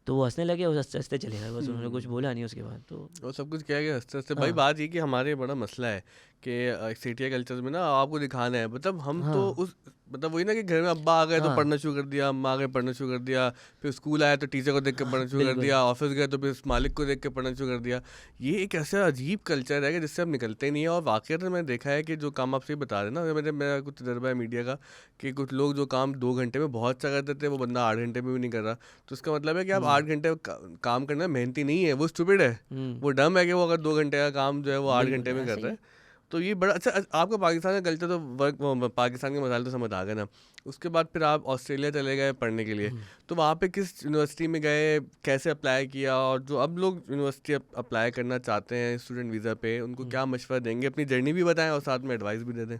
तो वो हंसने लगे, वो हंसते हंसते चले गए, बस उन्होंने कुछ बोला नहीं उसके बाद। तो और सब कुछ कह गया हंसते हंसते। भाई हाँ बात ये कि हमारे बड़ा मसला है कि सिटी कल्चर में ना आपको दिखाना है, मतलब हम तो हाँ उस मतलब वही ना कि घर में अब्बा आ गए तो हाँ पढ़ना शुरू कर दिया, अम्मा आ गए पढ़ना शुरू कर दिया, फिर स्कूल आया तो टीचर को देख के पढ़ना शुरू कर बिल्कुल दिया, ऑफिस गए तो फिर उस मालिक को देख के पढ़ना शुरू कर दिया। ये एक ऐसा अजीब कल्चर है कि जिससे हम निकलते ही नहीं है। और वाकई मैंने देखा है कि जो काम आप सही बता रहे हैं ना, मेरा कुछ तजर्बा है मीडिया का, कि कुछ लोग जो काम 2 घंटे में बहुत अच्छा कर देते हैं, वो बंदा 8 घंटे में भी नहीं कर रहा। तो इसका मतलब है कि आप 8 घंटे काम करना मेहनती नहीं है, वो स्टूपिड है, वो डम है कि वो अगर 2 घंटे का काम जो है वो 8 बिल्कुल घंटे में कर ऐसे रहा ही। है। तो ये बड़ा अच्छा। आपका पाकिस्तान का कल्चर तो पाकिस्तान के मसाले तो समझ आ गए ना। उसके बाद फिर आप ऑस्ट्रेलिया चले गए पढ़ने के लिए, तो वहाँ पे किस यूनिवर्सिटी में गए, कैसे अप्लाई किया, और जो अब लोग यूनिवर्सिटी अप्लाई करना चाहते हैं स्टूडेंट वीज़ा पे, उनको क्या मशवरा देंगे? अपनी जर्नी भी बताएं और साथ में एडवाइस भी दे दें।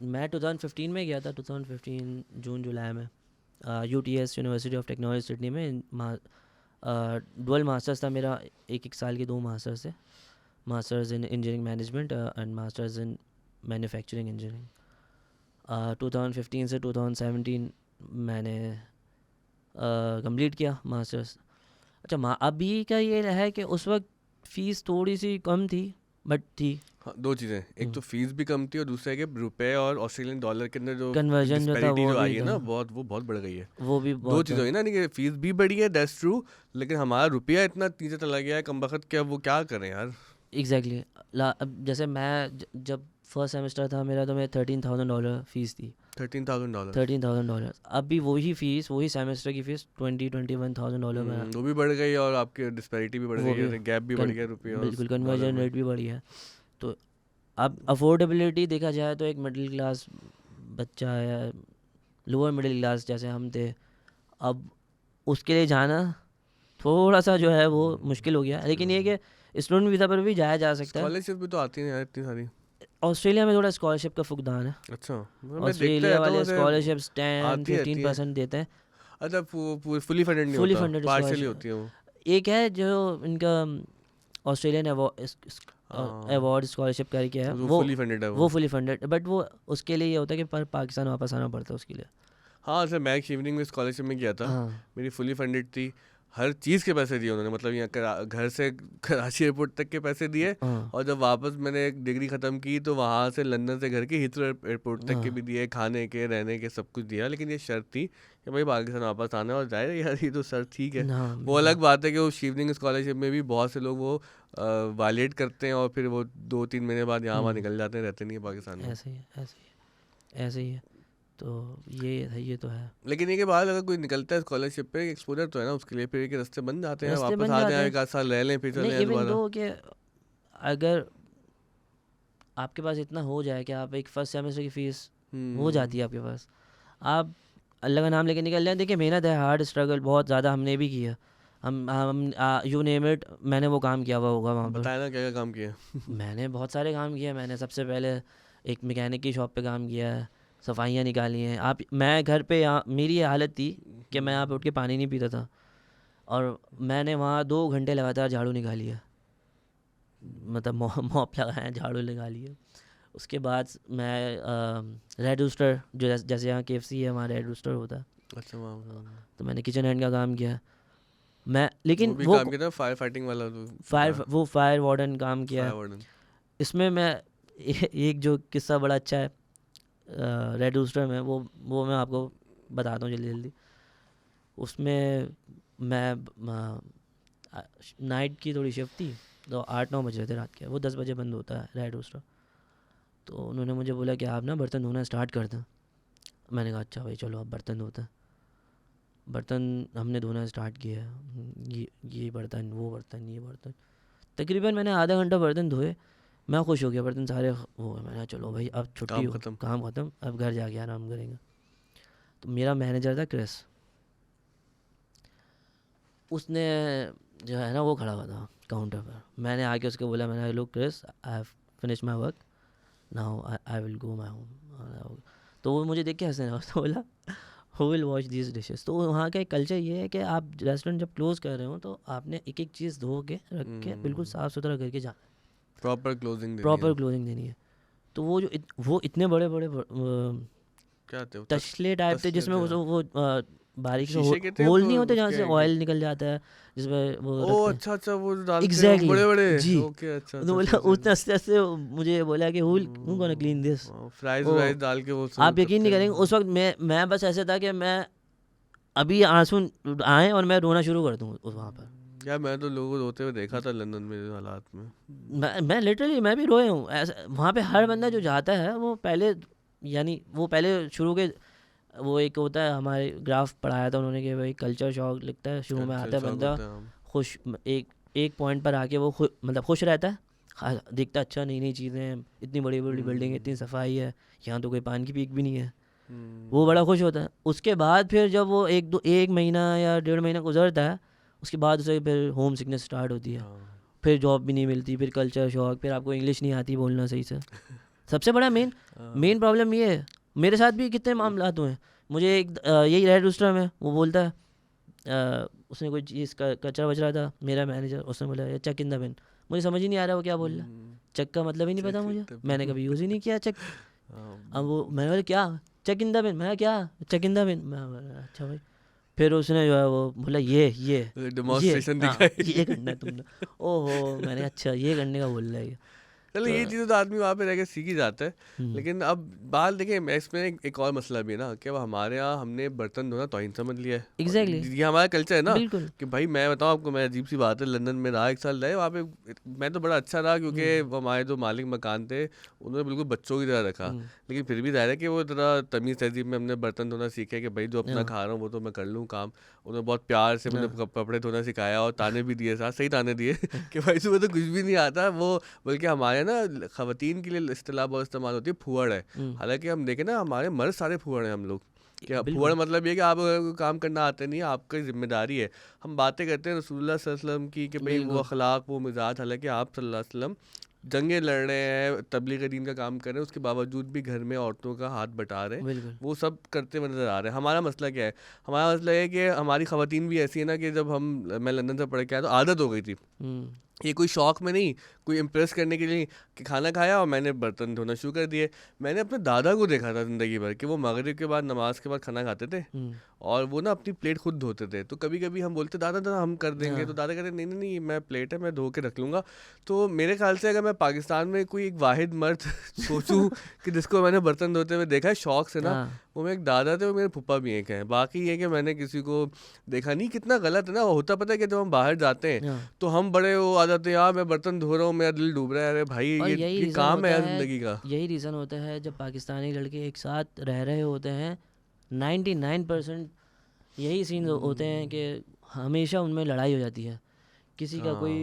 मैं 2015 में गया था, 2015 जून जुलाई में, UTS university of technology Sydney में डुअल मास्टर्स था मेरा, एक साल के 2 मास्टर्स थे, masters in engineering management and masters in manufacturing engineering. 2015 से 2017 मैंने कंप्लीट किया मास्टर्स। अच्छा अभी का ये है कि उस वक्त फ़ीस थोड़ी सी कम थी, बट थी। हाँ, 2 चीज़ें, एक तो फीस भी कम थी और दूसरा है कि रुपए और ऑस्ट्रेलियन डॉलर के अंदर जो कन्वर्जन जो था डिस्पैरिटी वो जो आई भी है था, ना, वो बहुत बढ़ गई है। वो भी 2 बहुत चीज़ें हुई ना, नहीं कि फीस भी बढ़ी है, दैट्स ट्रू, लेकिन हमारा रुपया इतना नीचे चला गया है कमबख्त, क्या वो क्या करें यार। एग्जैक्टली। अब जैसे मैं जब फर्स्ट सेमेस्टर था मेरा, तो मेरे $13,000 फ़ीस थी। $13,000 $13,000 अभी वही फ़ीस, वही सेमेस्टर की फ़ीस $21,000 में। वो भी बढ़ गई और आपकी डिस्पैरिटी भी बढ़ वो गई भी है, गैप भी बढ़ गया रुपये और बिल्कुल, डॉलर कन्वर्जन में। रेट भी बढ़ी है। तो अब अफोर्डेबिलिटी देखा जाए तो एक मिडिल क्लास बच्चा या लोअर मिडिल क्लास जैसे हम थे, अब उसके लिए जाना थोड़ा सा जो है वो मुश्किल हो गया। लेकिन ये कि स्टूडेंट वीज़ा पर भी जाया जा सकता है। स्कॉलरशिप भी तो आती है यार इतनी सारी। ऑस्ट्रेलिया में थोड़ा स्कॉलरशिप का फुकदान है। अच्छा, मैं देखता ऑस्ट्रेलिया रहता हूँ वाले वैसे, स्कॉलरशिप्स आती है 10-15% देते हैं। अच्छा फुली फंडेड नहीं फुली होता, फंडेड पार्शियली स्कॉलरशिप। होती है वो। एक है जो इनका ऑस्ट्रेलियन हाँ, अवार्ड स्कॉलरशिप करके है, तो वो वो फुली फंडेड है वो फुली फंडेड, बट वो उसके लिए ये होता है कि पर पाकिस्तान वापस आना पड़ता है उसके लिए। हाँ सर, मैं इवनिंग में स्कॉलरशिप में गया था, हाँ मेरी फुली फंडेड थी। हर चीज़ के पैसे दिए उन्होंने, मतलब यहाँ घर से कराची एयरपोर्ट तक के पैसे दिए, हाँ और जब वापस मैंने एक डिग्री ख़त्म की तो वहाँ से लंदन से घर के हीथ्रो एयरपोर्ट तक के भी दिए, खाने के रहने के सब कुछ दिया, लेकिन ये शर्त थी कि भाई पाकिस्तान वापस आना और जाए। यार ये तो शर्त ठीक है। हाँ वो अलग बात है कि वो शिवलिंग स्कॉलरशिप में भी बहुत से लोग वो वायलेट करते हैं और फिर वो 2-3 महीने बाद यहाँ वहाँ निकल जाते हैं, रहते नहीं है पाकिस्तान में। ऐसे ही है, ऐसे ही है, ऐसे ही है। तो ये तो है। लेकिन ये के बाद अगर कोई निकलता है स्कॉलरशिप पे, एक्सपोजर तो है ना उसके लिए, फिर के रास्ते बन जाते हैं, रास्ते वापस बन आ जाते जाए, हैं। एक आध साल रह लें, फिर चले नहीं, जाएं इवन दोबारा। दो कि अगर आपके पास इतना हो जाए कि आप एक फर्स्ट सेमेस्टर की फ़ीस हो जाती है आपके पास, आप अल्लाह का नाम लेके निकल जाए। देखिए मेहनत है, हार्ड स्ट्रगल बहुत ज़्यादा हमने भी किया। हम यू नेम इट, मैंने वो काम किया हुआ होगा वहाँ पर। बताया ना क्या क्या काम किया। मैंने बहुत सारे काम किए। मैंने सबसे पहले एक मैकेनिक की शॉप पे काम किया है, सफाइयाँ निकाली हैं। मैं घर पे यहाँ मेरी ये हालत थी कि मैं यहाँ पे उठ के पानी नहीं पीता था, और मैंने वहाँ 2 घंटे लगातार झाड़ू निकाली है, मतलब मॉप लगाया, झाड़ू लगा लिया। उसके बाद मैं रेड रूस्टर, जो जैसे यहाँ KFC है, वहाँ रेड रूस्टर होता है, अच्छा वहाँ तो मैंने किचन हैंड का काम किया मैं। लेकिन वो भी वो काम किया था, फायर फाइटिंग वाला तो फायर वार्डन काम किया फायर है। वार्डन। इसमें मैं एक जो किस्सा बड़ा अच्छा है रेड रूस्टर में, वो मैं आपको बताता हूँ जल्दी जल्दी। उसमें मैं नाइट की थोड़ी शिफ्ट थी, तो 8-9 बज रहे थे रात के। वो 10 बजे बंद होता है रेड रूस्टर। तो उन्होंने मुझे बोला कि आप ना बर्तन धोना स्टार्ट कर दें। मैंने कहा अच्छा भाई चलो अब बर्तन धोते हैं। बर्तन हमने धोना स्टार्ट किया, ये बर्तन, वो बर्तन, ये बर्तन। तकरीबन मैंने आधा घंटा बर्तन धोए। मैं खुश हो गया, बर्तन सारे हो गए। मैंने कहा चलो भाई अब छुट्टी हो, काम ख़त्म, अब घर जाके आराम करेंगे। तो मेरा मैनेजर था क्रिस, उसने जो है ना वो खड़ा हुआ था काउंटर पर। मैंने आके उसको बोला, मैंने look Chris, I have finish my work now, I will go my home. तो वो मुझे देख के हंसने लगा। तो बोला who will wash this dishes. तो वहाँ का एक कल्चर ये है कि आप रेस्टोरेंट जब क्लोज़ कर रहे हो तो आपने एक एक चीज़ धो के रख के बिल्कुल साफ़ सुथरा करके जाना है, प्रॉपर क्लोजिंग देनी है। तो वो जो वो इतने बड़े बड़े क्या थे, तसले टाइप थे जिसमें वो बारीक से शीशे के थे होल तो नहीं होते जहाँ उसके से ऑयल निकल जाता है, जिसमें वो ओ रखते हैं। अच्छा वो डालते हैं एग्जैक्टली बड़े बड़े जी। ओके अच्छा तो बोला उसने हंसते मुझे बोला कि who gonna clean this. Fries व्राइज डाल के वो आप यकीन नहीं करेंगे, उस वक्त मैं बस ऐसे था कि मैं अभी आंसू आए और मैं रोना शुरू कर दूँ उस वहाँ पर। यार मैं तो लोगों को रोते हुए देखा था लंदन में हालात में। मैं लिटरली मैं भी रोए हूँ ऐसा। वहाँ पे हर बंदा जो जाता है वो पहले, यानी वो पहले शुरू के, वो एक होता है हमारे ग्राफ पढ़ाया था उन्होंने कि भाई कल्चर शॉक लिखता है शुरू में। आता है बंदा खुश, एक पॉइंट पर आके वो मतलब खुश रहता है, देखता अच्छा नई नई चीज़ें, इतनी बड़ी बड़ी बिल्डिंग, इतनी सफाई है, यहाँ तो कोई पान की पीक भी नहीं है, वो बड़ा खुश होता है। उसके बाद फिर जब वो 1 महीना या 1.5 महीना गुजरता है, उसके बाद उसे फिर होम सिकनेस स्टार्ट होती है, फिर जॉब भी नहीं मिलती, फिर कल्चर शॉक, फिर आपको इंग्लिश नहीं आती बोलना सही से। सबसे बड़ा मेन प्रॉब्लम ये है, मेरे साथ भी कितने मामलात हुए हैं। मुझे एक यही रेड रूस्टर में वो बोलता है उसने कोई चीज़ का कचरा वचरा था, मेरा मैनेजर, उसने बोला ये चेक इन द बिन। मुझे समझ ही नहीं आ रहा वो क्या बोल रहा है, चेक का मतलब ही नहीं पता मुझे, मैंने कभी यूज़ ही नहीं किया चेक। अब वो मैंने बोला क्या चेक इन द बिन, मैं क्या चेक इन द बिन, मैं अच्छा भाई। फिर उसने जो है वो बोला ये डेमोंस्ट्रेशन ये करना है तुमने। ओहो मैंने अच्छा ये करने का बोल रहा है। चलो ये चीज़ें तो आदमी वहाँ पे रह के सीख ही जाता है। लेकिन अब बात देखिए, मैं इसमें एक और मसला भी है ना कि अब हमारे यहाँ हमने बर्तन धोना तौहीन समझ लिया है। एग्जैक्टली ये हमारा कल्चर है ना बिल्कुल। कि भाई मैं बताऊँ आपको, मैं अजीब सी बात है, लंदन में रहा 1 साल रहे, वहाँ पे मैं तो बड़ा अच्छा रहा क्योंकि हमारे जो मालिक मकान थे उन्होंने बिल्कुल बच्चों की तरह रखा। लेकिन फिर भी ज़ाहिर है कि वो ज़रा तमीज़ तहजीब में हमने बर्तन धोना सीखे कि भाई जो अपना खा रहा हूँ वो तो मैं कर लूँ काम। उन्होंने बहुत प्यार से मुझे कपड़े धोना सिखाया और ताने भी दिए, साथ सही ताने दिए कि भाई तुम्हें तो कुछ भी नहीं आता वो। बल्कि हमारे ना खवातीन के लिए इस्तेलाह बहुत इस्तेमाल होती है फूहड़ है। हालांकि हम देखें ना हमारे मर्द सारे फूहड़ हैं हम लोग। क्या फूहड़ मतलब ये कि आप काम करना आते नहीं, आपकी जिम्मेदारी है। हम बातें करते हैं रसूलुल्लाह सल्लल्लाहु अलैहि वसल्लम की कि भाई वो अखलाक वो मिजाज, हालांकि आप सल्लल्लाहु अलैहि वसल्लम जंगें लड़ रहे हैं, तबलीग दीन का काम कर रहे हैं, उसके बावजूद भी घर में औरतों का हाथ बटा रहे हैं, वो सब करते हुए नजर आ रहे हैं। हमारा मसला क्या है, हमारा मसला है कि हमारी खवातीन भी ऐसी है ना कि जब मैं लंदन से पढ़ के आया तो आदत हो गई थी ये कोई शौक में नहीं, कोई इम्प्रेस करने के लिए कि खाना खाया और मैंने बर्तन धोना शुरू कर दिए। मैंने अपने दादा को देखा था ज़िंदगी भर कि वो मगरिब के बाद नमाज के बाद खाना खाते थे और वो ना अपनी प्लेट खुद धोते थे। तो कभी कभी हम बोलते दादा दादा हम कर देंगे, तो दादा कहते नहीं नहीं नहीं मैं प्लेट है मैं धो के रख लूँगा। तो मेरे ख्याल से अगर मैं पाकिस्तान में कोई एक वाहिद मर्द सोचूं कि जिसको मैंने बर्तन धोते हुए देखा है शौक से ना, वो मेरे एक दादा थे, वो मेरे फूफा भी एक हैं। बाकी ये कि मैंने किसी को देखा नहीं। कितना गलत है ना होता, पता है कि जब हम बाहर जाते हैं तो हम बड़े वो आ जाते हैं यार मैं बर्तन धो रहा हूँ मेरा दिल डूब रहा है। अरे भाई और ये काम है यार जिंदगी का। यही रीज़न होता है जब पाकिस्तानी लड़के एक साथ रह रहे होते हैं, 99% यही सीन होते हैं कि हमेशा उनमें लड़ाई हो जाती है। किसी का कोई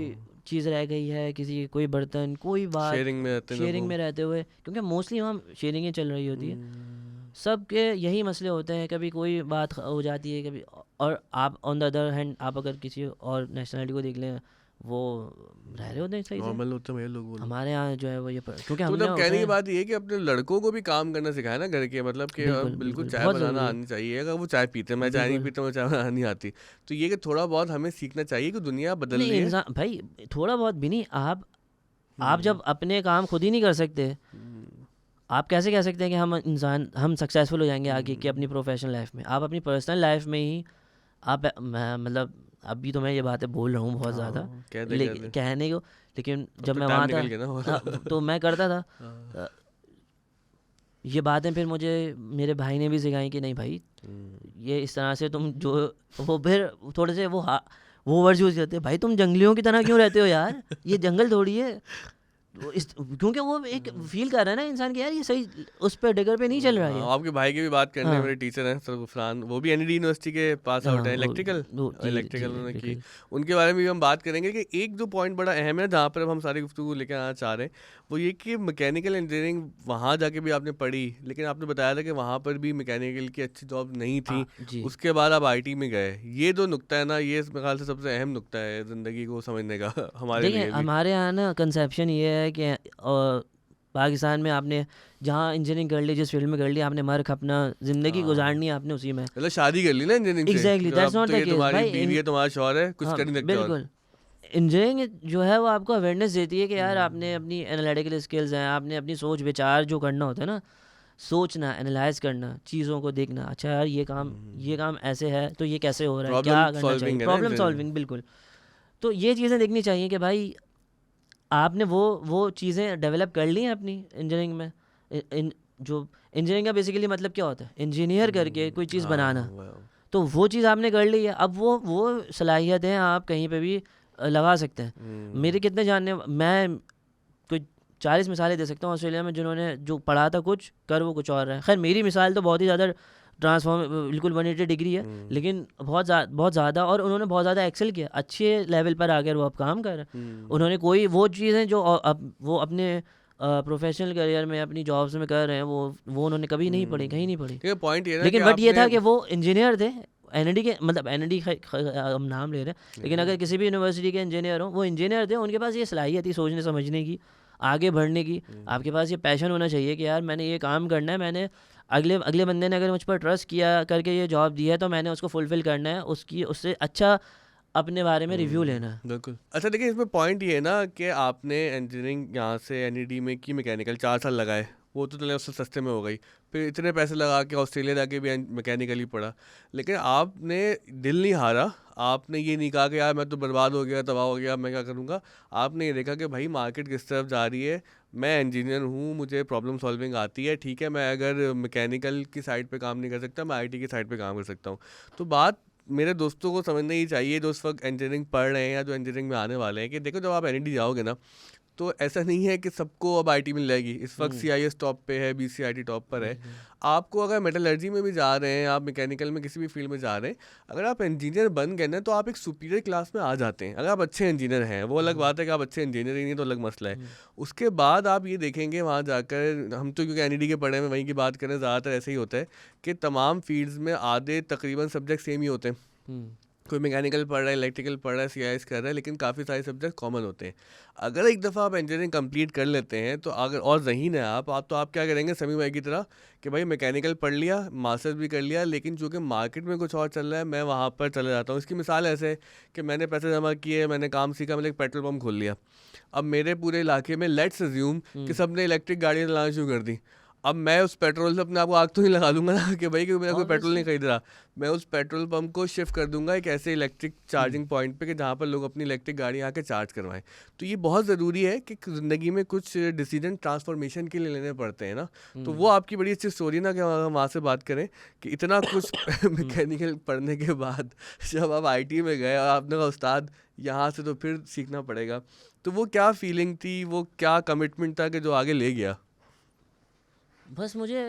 चीज़ रह गई है, किसी की कोई बर्तन, कोई बात, शेयरिंग में रहते हुए, क्योंकि मोस्टली वहाँ शेयरिंग ही चल रही होती है। सबके यही मसले होते हैं, कभी कोई बात हो जाती है कभी। और आप ऑन द अदर हैंड आप अगर किसी और नेशनलिटी को देख लें, वो रह रहे होते हैं सही नॉर्मल होते हैं लोग। हमारे यहाँ जो है वो ये क्योंकि तो मतलब कहने की बात ये है कि अपने लड़कों को भी काम करना सिखाया ना घर के, मतलब कि बिल्कुल चाय बनाना आनी चाहिए। अगर वो चाय पीते, मैं चाय नहीं पीता, मुझे चाय बनाना नहीं आती, तो ये कि थोड़ा बहुत हमें सीखना चाहिए कि दुनिया बदल रही है। भाई थोड़ा बहुत भी नहीं, आप जब अपने काम खुद ही नहीं कर सकते, आप कैसे कह सकते हैं कि हम सक्सेसफुल हो जाएंगे आगे की अपनी प्रोफेशनल लाइफ में। आप अपनी पर्सनल लाइफ में ही आप मतलब अभी तो मैं ये बातें बोल रहा हूँ बहुत ज़्यादा कहने को, लेकिन जब मैं वहाँ था तो मैं करता था ये बातें। फिर मुझे मेरे भाई ने भी सिखाई कि नहीं भाई ये इस तरह से तुम जो वो फिर थोड़े से वो वर्ड यूज़ करते हैं, भाई तुम जंगलियों की तरह क्यों रहते हो यार, ये जंगल थोड़ी है। क्योंकि वो एक फील कर रहा है ना इंसान कि यार ये सही उस पर डिगर पे नहीं चल रहा है। आपके भाई की भी बात करने मेरे टीचर हैं सर गुफरान, वो भी एनईडी यूनिवर्सिटी के पास आउट है, इलेक्ट्रिकल उन्होंने की। उनके बारे में भी हम बात करेंगे कि एक जो पॉइंट बड़ा अहम है जहाँ पर अब हम सारी गुफ्तगू लेकर आना चाह रहे हैं, वो ये कि मैकेनिकल इंजीनियरिंग वहाँ जाके भी आपने पढ़ी, लेकिन आपने बताया था कि वहाँ पर भी मैकेनिकल की अच्छी जॉब नहीं थी, उसके बाद आप आईटी में गए। ये जो नुक्ता है ना, ये मेरे ख्याल से सबसे अहम नुक्ता है ज़िंदगी को समझने का हमारे लिए। हमारे यहाँ ना कंसेप्शन ये है कि पाकिस्तान में आपने जहाँ इंजीनियरिंग कर ली, जिस फील्ड में कर ली, आपने मर्क अपना ज़िंदगी गुजारनी है आपने उसी में, मतलब शादी कर ली ना इंजीनियरिंग से। Exactly that's not the case भाई, बीवी है तुम्हारा शौहर है, कुछ कर नहीं सकते। बिल्कुल इंजीनियरिंग जो है वो आपको अवेयरनेस देती है कि यार आपने अपनी एनालिटिकल स्किल्स हैं, आपने अपनी सोच विचार जो करना होता है ना, सोचना, एनालाइज करना, चीज़ों को देखना, अच्छा यार ये काम ऐसे है तो ये कैसे हो रहा है, क्या करना चाहिए, प्रॉब्लम सॉल्विंग। बिल्कुल, तो ये चीज़ें देखनी चाहिए कि भाई आपने वो चीज़ें डेवलप कर ली हैं अपनी इंजीनियरिंग में। जो इंजीनियरिंग का बेसिकली मतलब क्या होता है, इंजीनियर करके कोई चीज़ बनाना, तो वो चीज़ आपने कर ली है। अब वो सलाहियतें आप कहीं पे भी लगा सकते हैं। मेरे कितने जानने, मैं कोई 40 मिसालें दे सकता हूँ ऑस्ट्रेलिया में जिन्होंने जो पढ़ा था कुछ कर वो कुछ और है। खैर मेरी मिसाल तो बहुत ही ज़्यादा बिल्कुल 180 डिग्री है, लेकिन बहुत ज़्यादा, और उन्होंने बहुत ज़्यादा एक्सेल किया, अच्छे लेवल पर आकर वो अब काम कर रहे हैं। उन्होंने कोई वो चीज़ें जो वो अपने प्रोफेशनल करियर में अपनी जॉब्स में कर रहे हैं, वो उन्होंने कभी नहीं पढ़ी, कहीं नहीं पढ़ी। पॉइंट ये लेकिन बट ये था कि वो इंजीनियर थे एनईडी के, मतलब एनईडी हम नाम ले रहे हैं, लेकिन अगर किसी भी यूनिवर्सिटी के इंजीनियर हो, वो इंजीनियर थे, उनके पास ये सलाहियत थी सोचने समझने की, आगे बढ़ने की। आपके पास ये पैशन होना चाहिए कि यार मैंने ये काम करना है, मैंने अगले बंदे ने अगर मुझ पर ट्रस्ट किया करके ये जॉब दी है तो मैंने उसको फुलफिल करना है, उससे अच्छा अपने बारे में रिव्यू लेना है। बिल्कुल। अच्छा देखिए इसमें पॉइंट ये है ना कि आपने इंजीनियरिंग यहाँ से एनईडी में की, मैकेनिकल 4 साल लगाए, वो तो चले उससे सस्ते में हो गई, फिर इतने पैसे लगा के ऑस्ट्रेलिया जाके भी मैकेनिकली पढ़ा, लेकिन आपने दिल नहीं हारा। आपने ये नहीं कहा कि यार मैं तो बर्बाद हो गया, तबाह हो गया, मैं क्या करूँगा। आपने ये देखा कि भाई मार्केट किस तरफ जा रही है, मैं इंजीनियर हूँ, मुझे प्रॉब्लम सॉल्विंग आती है, ठीक है मैं अगर मैकेनिकल की साइड पे काम नहीं कर सकता, मैं आईटी की साइड पे काम कर सकता हूँ। तो बात मेरे दोस्तों को समझना ही चाहिए जो इस वक्त इंजीनियरिंग पढ़ रहे हैं या जो इंजीनियरिंग में आने वाले हैं, कि देखो जब आप एनईडी जाओगे ना, तो ऐसा नहीं है कि सबको अब आईटी मिल जाएगी। इस वक्त सीआईएस टॉप पे है, बीसीआईटी टॉप पर है। आपको अगर मेटलर्जी में भी जा रहे हैं, आप मैकेनिकल में किसी भी फील्ड में जा रहे हैं, अगर आप इंजीनियर बन गए ना तो आप एक सुपीरियर क्लास में आ जाते हैं। अगर आप अच्छे इंजीनियर हैं, वो अलग बात है कि आप अच्छे इंजीनियर ही नहीं तो अलग मसला है। उसके बाद आप ये देखेंगे वहाँ जाकर, हम तो क्योंकि एनईडी के पढ़े हैं वहीं की बात करें, ज़्यादातर ऐसे ही होता है कि तमाम फील्ड्स में आधे तकरीबन सब्जेक्ट सेम ही होते हैं। कोई मैकेनिकल पढ़ रहा है, इलेक्ट्रिकल पढ़ रहा है, सीआईएस कर रहा है, लेकिन काफ़ी सारे सब्जेक्ट कॉमन होते हैं। अगर एक दफ़ा आप इंजीनियरिंग कंप्लीट कर लेते हैं तो अगर और ज़हीन है आप तो आप क्या करेंगे समी भाई की तरह कि भाई मैकेनिकल पढ़ लिया, मास्टर्स भी कर लिया, लेकिन चूँकि मार्केट में कुछ और चल रहा है मैं वहाँ पर चले जाता हूँ। इसकी मिसाल ऐसे है कि मैंने पैसे जमा किए, मैंने काम सीखा, मैंने एक पेट्रोल पंप खोल लिया। अब मेरे पूरे इलाके में लेट्स अज्यूम कि सबने इलेक्ट्रिक गाड़ियाँ चलाना शुरू कर दी। अब मैं उस पेट्रोल से अपने आप को आग तो नहीं लगा दूंगा ना कि भाई कि मेरा कोई पेट्रोल नहीं खरीद रहा। मैं उस पेट्रोल पंप को शिफ्ट कर दूंगा एक ऐसे इलेक्ट्रिक चार्जिंग पॉइंट पे कि जहाँ पर लोग अपनी इलेक्ट्रिक गाड़ियाँ आके चार्ज करवाएं। तो ये बहुत ज़रूरी है कि ज़िंदगी में कुछ डिसीजन ट्रांसफॉर्मेशन के लिए लेने पड़ते हैं ना। तो वो आपकी बड़ी अच्छी स्टोरी ना कि हम वहाँ से बात करें कि इतना कुछ मैकेनिकल पढ़ने के बाद जब आप आईटी में गए और आपने कहा उस्ताद यहाँ से तो फिर सीखना पड़ेगा, तो वो क्या फीलिंग थी, वो क्या कमिटमेंट था कि जो आगे ले गया? बस मुझे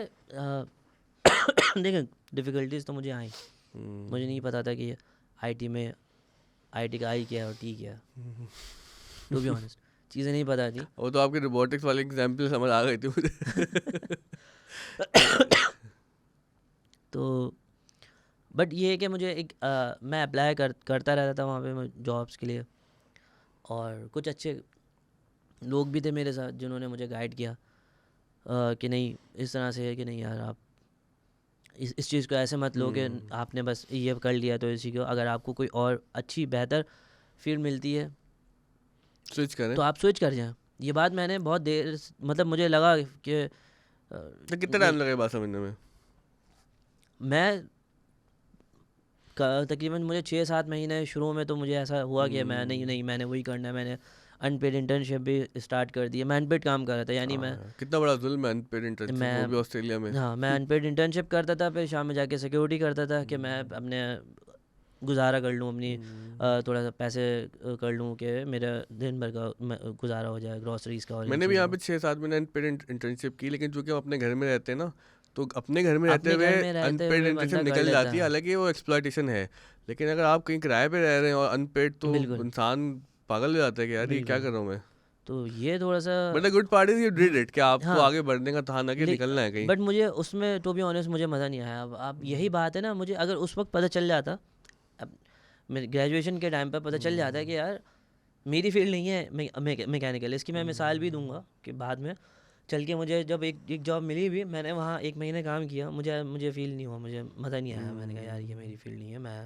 देखें डिफ़िकल्टीज तो मुझे आई, मुझे नहीं पता था कि आईटी में आईटी का आई क्या है और टी क्या है, टू बी ऑनेस्ट चीज़ें नहीं पता थी। वो तो आपके रोबोटिक्स वाले एग्जाम्पल समझ आ गई थी मुझे। तो बट ये है कि मुझे एक मैं अप्लाई करता रहता था वहाँ पे जॉब्स के लिए, और कुछ अच्छे लोग भी थे मेरे साथ जिन्होंने मुझे गाइड किया कि नहीं इस तरह से है कि नहीं यार आप इस चीज़ को ऐसे मत लो कि आपने बस ये कर लिया तो इसी को, अगर आपको कोई और अच्छी बेहतर फील्ड मिलती है स्विच करें तो आप स्विच कर जाएं। ये बात मैंने बहुत देर मतलब मुझे लगा कि तो कितना टाइम लगा बात समझने में? मैं तकरीबन मुझे 6-7 महीने शुरू में तो मुझे ऐसा हुआ कि मैं नहीं मैंने वही करना है। मैंने अनपेड इंटर्नशिप भी स्टार्ट कर दिया। मैं अनपेड काम कर रहा था, यानी मैं कितना बड़ा जुल्म है अनपेड इंटर्नशिप, वो भी ऑस्ट्रेलिया में। हाँ मैं अनपेड इंटर्नशिप करता था, फिर शाम में जाके सिक्योरिटी करता था कि मैं अपने गुजारा कर लूँ अपनी थोड़ा सा पैसे कर लूँ कि मेरा दिन भर का गुजारा हो जाए ग्रॉसरीज का। और मैंने भी यहाँ पे 6-7 महीने अनपेड इंटर्नशिप की, लेकिन चूंकि हम अपने घर में रहते हैं ना, तो अपने घर में रहते हुए अनपेड इंटर्नशिप निकल जाती है। हालांकि वो एक्सप्लॉयटेशन है, लेकिन अगर आप कहीं किराए पे रह रहे हैं और अनपेड, तो इंसान पागल हो जाता है कि यार ये क्या कर रहा हूँ मैं। तो ये थोड़ा सा but the good part is you did it, कि आपको आगे बढ़ने का था ना कि निकलना है कहीं। बट मुझे उसमें टू बी ऑनेस्ट मुझे मज़ा नहीं आया। अब यही बात है ना, मुझे अगर उस वक्त पता चल जाता, अब मेरे ग्रेजुएशन के टाइम पर पता चल जाता है कि यार मेरी फील्ड नहीं है मैकेनिकल। इसकी मैं मिसाल भी दूंगा कि बाद में चल के मुझे जब एक जॉब मिली भी, मैंने वहाँ 1 महीने काम किया, मुझे फील नहीं हुआ, मुझे मज़ा नहीं आया। मैंने कहा यार ये मेरी फील्ड नहीं है, मैं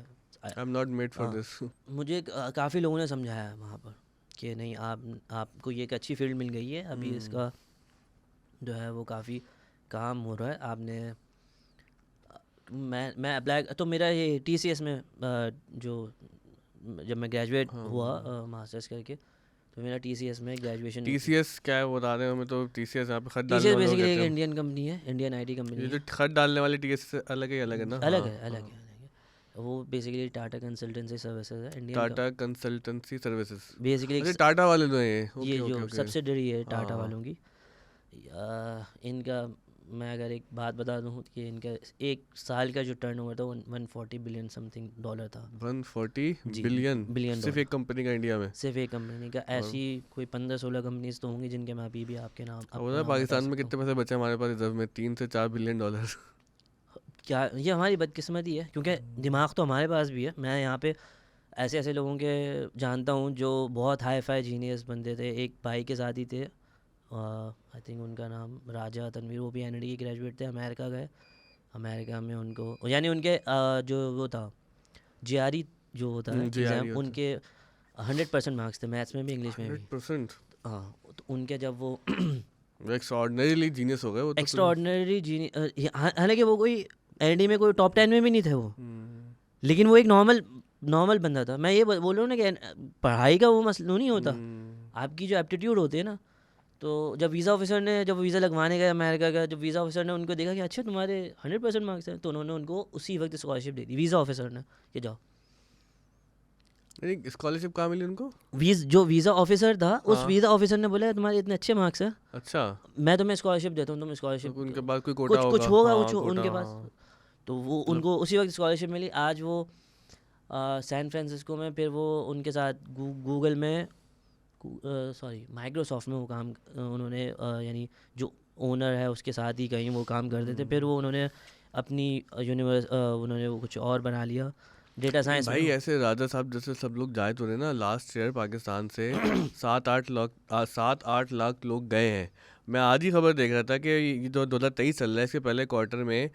आई am not made for this. मुझे काफ़ी लोगों ने समझाया वहाँ पर कि नहीं आपको ये एक अच्छी फील्ड मिल गई है, अभी इसका जो है वो काफ़ी काम हो रहा है। आपने मैं अप्लाई तो मेरा ये TCS में जो जब मैं ग्रेजुएट हुआ मास्टर्स करके, तो मेरा TCS में ग्रेजुएशन। TCS क्या है वो बता रहे हैं हमें? तो TCS यहाँ पे खत डालने TCS वाले बेसिकली एक इंडियन कंपनी है, इंडियन IT कंपनी ये है। जो खत डालने वाली TCS से अलग है ना? अलग है। वो बेसिकली टाटा कंसल्टेंसी सर्विसेज है, Indian Tata consultancy services. Basically अच्छा टाटा वाले जो है ये जो सब्सिडरी है टाटा वालों की। इनका मैं अगर एक बात बता दूं कि इनका एक साल का जो टर्नओवर था 140 बिलियन समथिंग डॉलर था। 140 बिलियन सिर्फ एक कंपनी का इंडिया में? सिर्फ एक कंपनी का। ऐसी कोई 15-16 कंपनीज तो होंगी जिनके मैं अभी भी आपके नाम पाकिस्तान में कितने पैसे बचे हमारे पास रिजर्व में? 3 से 4 बिलियन डॉलर। क्या ये हमारी बदकिस्मती है? क्योंकि दिमाग तो हमारे पास भी है। मैं यहाँ पे ऐसे लोगों के जानता हूँ जो बहुत हाई फाई जीनियस बंदे थे। एक भाई के साथ ही थे, आई थिंक उनका नाम राजा तनवीर, वो भी NIT के ग्रेजुएट थे। अमेरिका गए, अमेरिका में उनको यानी उनके जो वो था GRE जो होता है एग्ज़ाम, उनके 100% मार्क्स थे, मैथ्स में भी इंग्लिश में भी 100%। हाँ, तो उनके जब वो एक्स्ट्राऑर्डिनरी जीनियस हो गए वो तो। एक्स्ट्राऑर्डिनरी जीनियस, हालांकि वो कोई NIT में कोई टॉप 10 में भी नहीं थे वो, लेकिन वो एक नॉर्मल बंदा था। मैं ये बोल रहा हूँ ना कि पढ़ाई का वो मसला नहीं होता, आपकी जो एप्टीट्यूड होती है ना। तो जब वीज़ा ऑफिसर ने, जब वीज़ा लगवाने गए अमेरिका का, जब वीज़ा ऑफिसर ने उनको देखा कि अच्छा तुम्हारे 100% मार्क्स हैं, तो उन्होंने उनको उसी वक्त स्कॉलरशिप दे दी। वीज़ा ऑफिसर ने कि जाओ। स्कॉलरशिप कहाँ मिली उनको? जो वीज़ा ऑफिसर था, उस वीज़ा ऑफिसर ने बोला तुम्हारे इतने अच्छे मार्क्स हैं, अच्छा मैं तुम्हें स्कॉलरशिप देता हूँ, तुम स्कॉलरशिप, उनके पास कोई कोटा कुछ होगा उनके पास। तो वो उनको उसी वक्त स्कॉलरशिप मिली। आज वो सैन फ्रांसिस्को में, फिर वो उनके साथ गूगल में माइक्रोसॉफ्ट में वो काम उन्होंने यानी जो ओनर है उसके साथ ही कहीं वो काम करते थे। फिर वो उन्होंने अपनी उन्होंने वो कुछ और बना लिया डेटा साइंस में भाई हो। ऐसे राजा साहब जैसे सब लोग जाए तो रहे ना, लास्ट ईयर पाकिस्तान से 7-8 लाख लोग गए हैं। मैं आज ही खबर देख रहा था कि ये जो 2023 चल रहा है, इसके पहले क्वार्टर में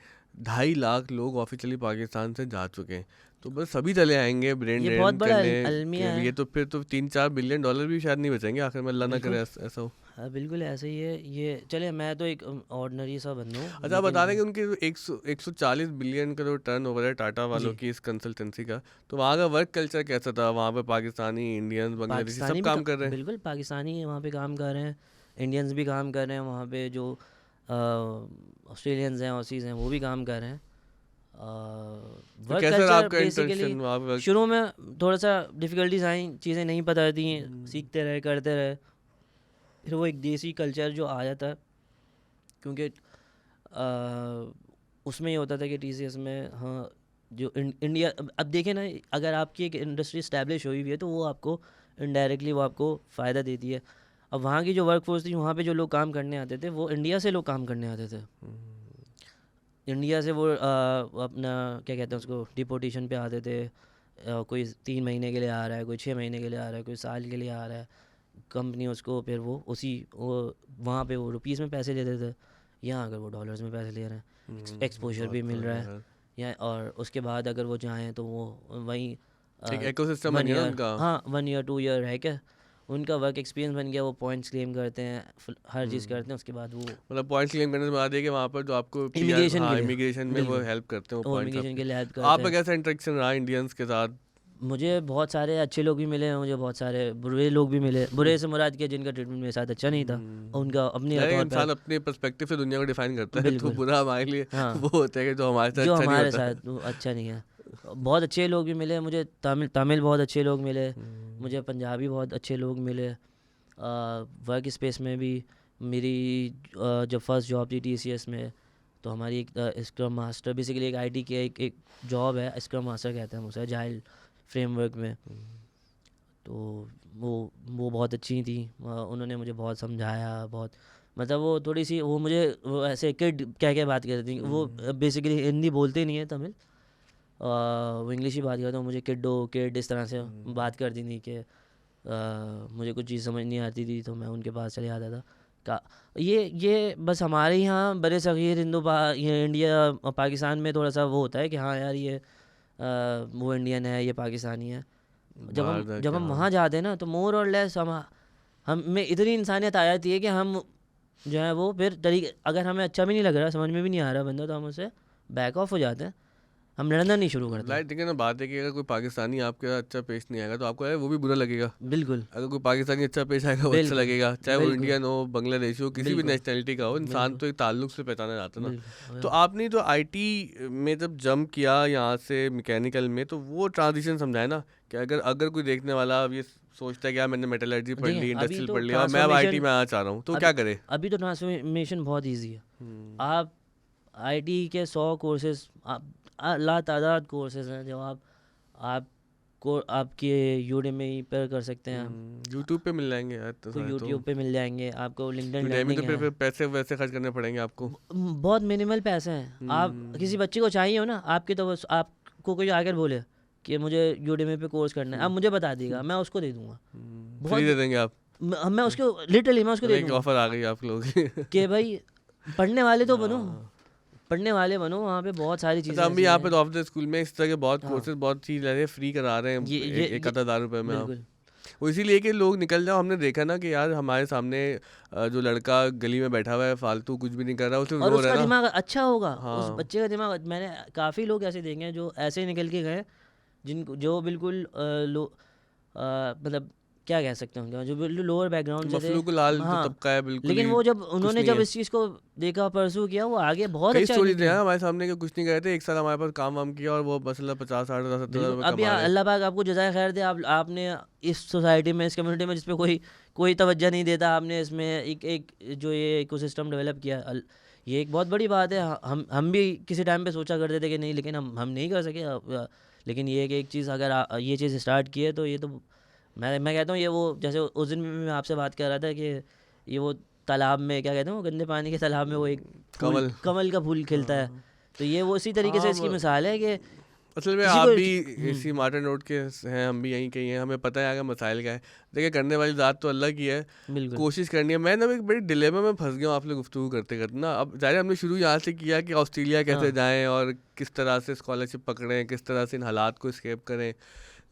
2.5 लाख लोग ऑफिशियली पाकिस्तान से जा चुके हैं। तो बस सभी चले आएंगे ब्रेन ये बहुत ड्रेन बड़ा करने अलमिया के है। लिए, तो फिर तो 3-4 बिलियन डॉलर भी शायद नहीं बचेंगे आखिर में, अल्लाह ना बिल्कुल करे ऐसा हो। हाँ, बिल्कुल ऐसे ही है ये। चले मैं तो एक ऑर्डिनरी सा बंदा हूँ, अच्छा, आप बता रहे लेकिन हैं कि उनके 140 बिलियन का जो टर्न ओवर है टाटा वालों जी की इस कंसल्टेंसी का, तो वहाँ का वर्क कल्चर कैसा था? वहाँ पे पाकिस्तानी, इंडियंस, बांग्लादेशी सब पाकिस्तानी भी काम कर रहे हैं? बिल्कुल पाकिस्तानी वहाँ पे काम कर रहे हैं, इंडियंस भी काम कर रहे हैं वहाँ पे, जो ऑस्ट्रेलियंस हैं, ऑसीज हैं, वो भी काम कर रहे हैं। तो वर्क कैसा रहा कल्चर आपका बेसिकली इंटरेक्शन वहाँ पे वर्क? शुरू में थोड़ा सा डिफ़िकल्टीज आई, चीज़ें नहीं पता थी, सीखते रहे, करते रहे, फिर वो एक देसी कल्चर जो आ जाता है, क्योंकि उसमें ये होता था कि टीसीएस में, हाँ, जो इंडिया, अब देखें ना, अगर आपकी एक इंडस्ट्री इस्टेब्लिश हुई हुई है तो वो आपको इनडायरेक्टली वो आपको फ़ायदा देती है। अब वहाँ की जो वर्कफोर्स थी, वहाँ पे जो लोग काम करने आते थे वो इंडिया से लोग काम करने आते थे। इंडिया से वो अपना क्या कहते हैं उसको, डिपोटेशन पे आते थे। कोई 3 महीने के लिए आ रहा है, कोई 6 महीने के लिए आ रहा है, कोई साल के लिए आ रहा है, कंपनी उसको फिर वो वहाँ पे वो रुपीज़ में पैसे लेते थे, यहाँ अगर वो डॉलर्स में पैसे ले रहे हैं, एक्सपोजर भी बात तो मिल रहा है है। यार। या और उसके बाद अगर वो चाहें तो वो वहीं एक इकोसिस्टम बन 1 गया ना ईयर, उनका। हाँ 1 ईयर 2 ईयर है क्या, उनका वर्क एक्सपीरियंस बन गया, वो पॉइंट्स क्लेम करते हैं, हर चीज़ करते हैं, उसके बाद वो मतलब पॉइंट्स क्लेम करने के बाद है कि वहाँ पर जो आपको पीआर, इमिग्रेशन के हाँ, लिए, इमिग्रेशन में वो बिल्कुल, हेल्प करते हैं वो वो पॉइंट्स इमिग्रेशन आपके। के लिए हेल्प तो करते आपका हैं। कैसा इंटरेक्शन रहा इंडियंस के साथ? मुझे बहुत सारे अच्छे लोग भी मिले हैं, मुझे बहुत सारे बुरे लोग भी मिले, बुरे से मुराद किया जिनका ट्रीटमेंट मेरे साथ अच्छा नहीं था, और उनका अपने अरे तौर इंसान पर, अपने पर्सपेक्टिव से दुनिया को डिफाइन करता है, तो बिल्कुल, बुरा हमारे लिए हाँ, वो होता है कि जो हमारे साथ जो अच्छा नहीं हमारे होता। साथ वो अच्छा नहीं है। बहुत अच्छे लोग भी मिले मुझे, तमिल तमिल बहुत अच्छे लोग मिले मुझे, पंजाबी बहुत अच्छे लोग मिले। वर्क स्पेस में भी मेरी जब फर्स्ट जॉब थी टीसीएस में, तो हमारी एक स्क्रम मास्टर, बेसिकली एक आईटी की एक जॉब है, स्क्रम मास्टर कहते हैं हम उसे, एजाइल फ्रेमवर्क में। तो वो बहुत अच्छी थी, उन्होंने मुझे बहुत समझाया, बहुत, मतलब वो थोड़ी सी वो मुझे वो ऐसे किड क्या क्या बात करती थी, वो बेसिकली हिंदी बोलते नहीं है तमिल, वो इंग्लिश ही बात करते हैं, मुझे किड किड इस तरह से बात करती थी कि मुझे कुछ चीज़ समझ नहीं आती थी तो मैं उनके पास चले जाता था। का ये बस हमारे यहाँ बड़े सग़ीर ये इंडिया पाकिस्तान में थोड़ा सा वो होता है कि हाँ यार ये वो इंडियन है, ये पाकिस्तानी है। बाहर जब जाके हम हाँ। वहाँ जाते हैं ना तो मोर और लेस हम में इतनी इंसानियत आ जाती है कि हम जो है वो फिर तरीके, अगर हमें अच्छा भी नहीं लग रहा, समझ में भी नहीं आ रहा बंदा, तो हम उससे बैक ऑफ हो जाते हैं, हम लड़ना नहीं शुरू करते हैं। लाइक देखिए ना, बात है कि अगर कोई पाकिस्तानी आपके साथ अच्छा पेश नहीं आएगा तो आपको वो भी बुरा लगेगा। बिल्कुल अगर कोई पाकिस्तानी अच्छा पेश आएगा वो अच्छा बिल्कुल लगेगा, चाहे वो बिल्कुल इंडियन हो, बांग्लादेशी हो, किसी भी बिल्कुल नेशनैलिटी का हो, इंसान बिल्कुल तो एक ताल्लुक से पहचाना जाता है ना। बिल्कुल तो आपने जो आईटी में जब जंप किया यहाँ से मैकेनिकल में, तो वो ट्रांजिशन समझाए ना कि अगर अगर कोई देखने वाला अब ये सोचता है कि यार मैंने मेटलर्जी पढ़ ली, देखिए अभी इंडस्ट्रियल तो पढ़ लिया और मैं अब आईटी ट्रांसफॉर्मेशन, में आना चाह रहा हूँ, तो क्या अभी करे? अभी तो ट्रांसफॉर्मेशन बहुत इजी है। हम्म, आप आईटी के 100 कोर्सेज, आप ला तादाद कोर्सेज हैं जो आपको आपके यूडेमी पर कर सकते हैं, यूट्यूब पे मिल जाएंगे यार तो आपको सारे तो। यूट्यूब पे मिल जाएंगे, आपको लिंक्डइन यूडेमी तो लर्निंग है, फिर पैसे वैसे खर्च करने पड़ेंगे आपको। बहुत मिनिमल पैसे हैं। आप किसी बच्चे को चाहिए हो ना आपके, तो बस आपको कोई आकर बोले कि मुझे यूडेमी पे कोर्स करना है, आप मुझे बता देगा, मैं उसको दे दूंगा, फ्री दे बहुत, देंगे आप? मैं उसको लिटरली मैं उसको दे एक दूंगा ऑफर आ गई आप लोग की। कि भाई पढ़ने वाले तो बनो, हाँ। पढ़ने वाले बनो, वहाँ पे बहुत सारी अच्छा, चीज़ें हम भी ऐसी यहाँ पे हैं। तो ऑफ द स्कूल में इस तरह के बहुत हाँ कोर्सेज, बहुत चीज ले रहे हैं, फ्री करा रहे हैं ये एक आधा हज़ार रुपए में आप। बिल्कुल वो इसीलिए कि लोग निकल जाओ। हमने देखा ना कि यार हमारे सामने जो लड़का गली में बैठा हुआ है, फालतू कुछ भी नहीं कर रहा, उसे और रो रहा उसका है ना। दिमाग अच्छा होगा, उस हाँ, बच्चे का दिमाग, मैंने काफ़ी लोग ऐसे देखे हैं जो ऐसे ही निकल के गए, जिनको जो बिल्कुल मतलब क्या कह सकते हैं, उनका जो बिल्कुल लोअर बैकग्राउंड से थे, मफलूक लाल जो हाँ, तबका है बिल्कुल लेकिन ही वो जब कुछ उन्होंने नहीं जब है। इस चीज़ को देखा, परसू किया, वो आगे बहुत कई अच्छा स्टोरीज हैं निकले। हमारे सामने के कुछ नहीं गए थे, एक साल हमारे पास काम वाम किया और वो मसला 50-60 70 हज़ार बिल्कुल, रुपये अब कमा यहाँ रहे हैं। अल्लाह पाक आपको जज़ाए खैर दे, आपने इस सोसाइटी में, इस कम्युनिटी में जिस पे कोई तवज्जो नहीं देता, आपने इसमें एक जो ये इकोसिस्टम डेवलप किया, ये एक बहुत बड़ी बात है। हम भी किसी टाइम पे सोचा करते थे कि नहीं, लेकिन हम नहीं कर सके, लेकिन ये एक चीज़ अगर ये चीज़ स्टार्ट की है तो ये तो मैं कहता हूँ, ये वो जैसे उस दिन भी मैं आपसे बात कर रहा था कि ये वो तालाब में क्या कहते हैं, वो गंदे पानी के तालाब में वो एक फूल, कमल। कमल का फूल खिलता है, हाँ तो ये वो इसी तरीके से हाँ, इसकी मिसाल है कि असल में किसी आप को भी इसी मार्टन रोड के हैं, हम भी यहीं कहीं हैं, हमें पता है आगे मसाइल क्या है। देखिए करने वाली ज़ात तो अल्लाह की है, बिल्कुल कोशिश करनी है। मैं ना एक बड़ी डिलेमा में फंस गया हूँ आपसे गुफ्तगू करते करते ना। अब ज़ाहिर है हमने शुरू यहाँ से किया कि ऑस्ट्रेलिया कैसे हाँ जाएं और किस तरह से स्कॉलरशिप पकड़ें, किस तरह से इन हालात को एस्केप करें।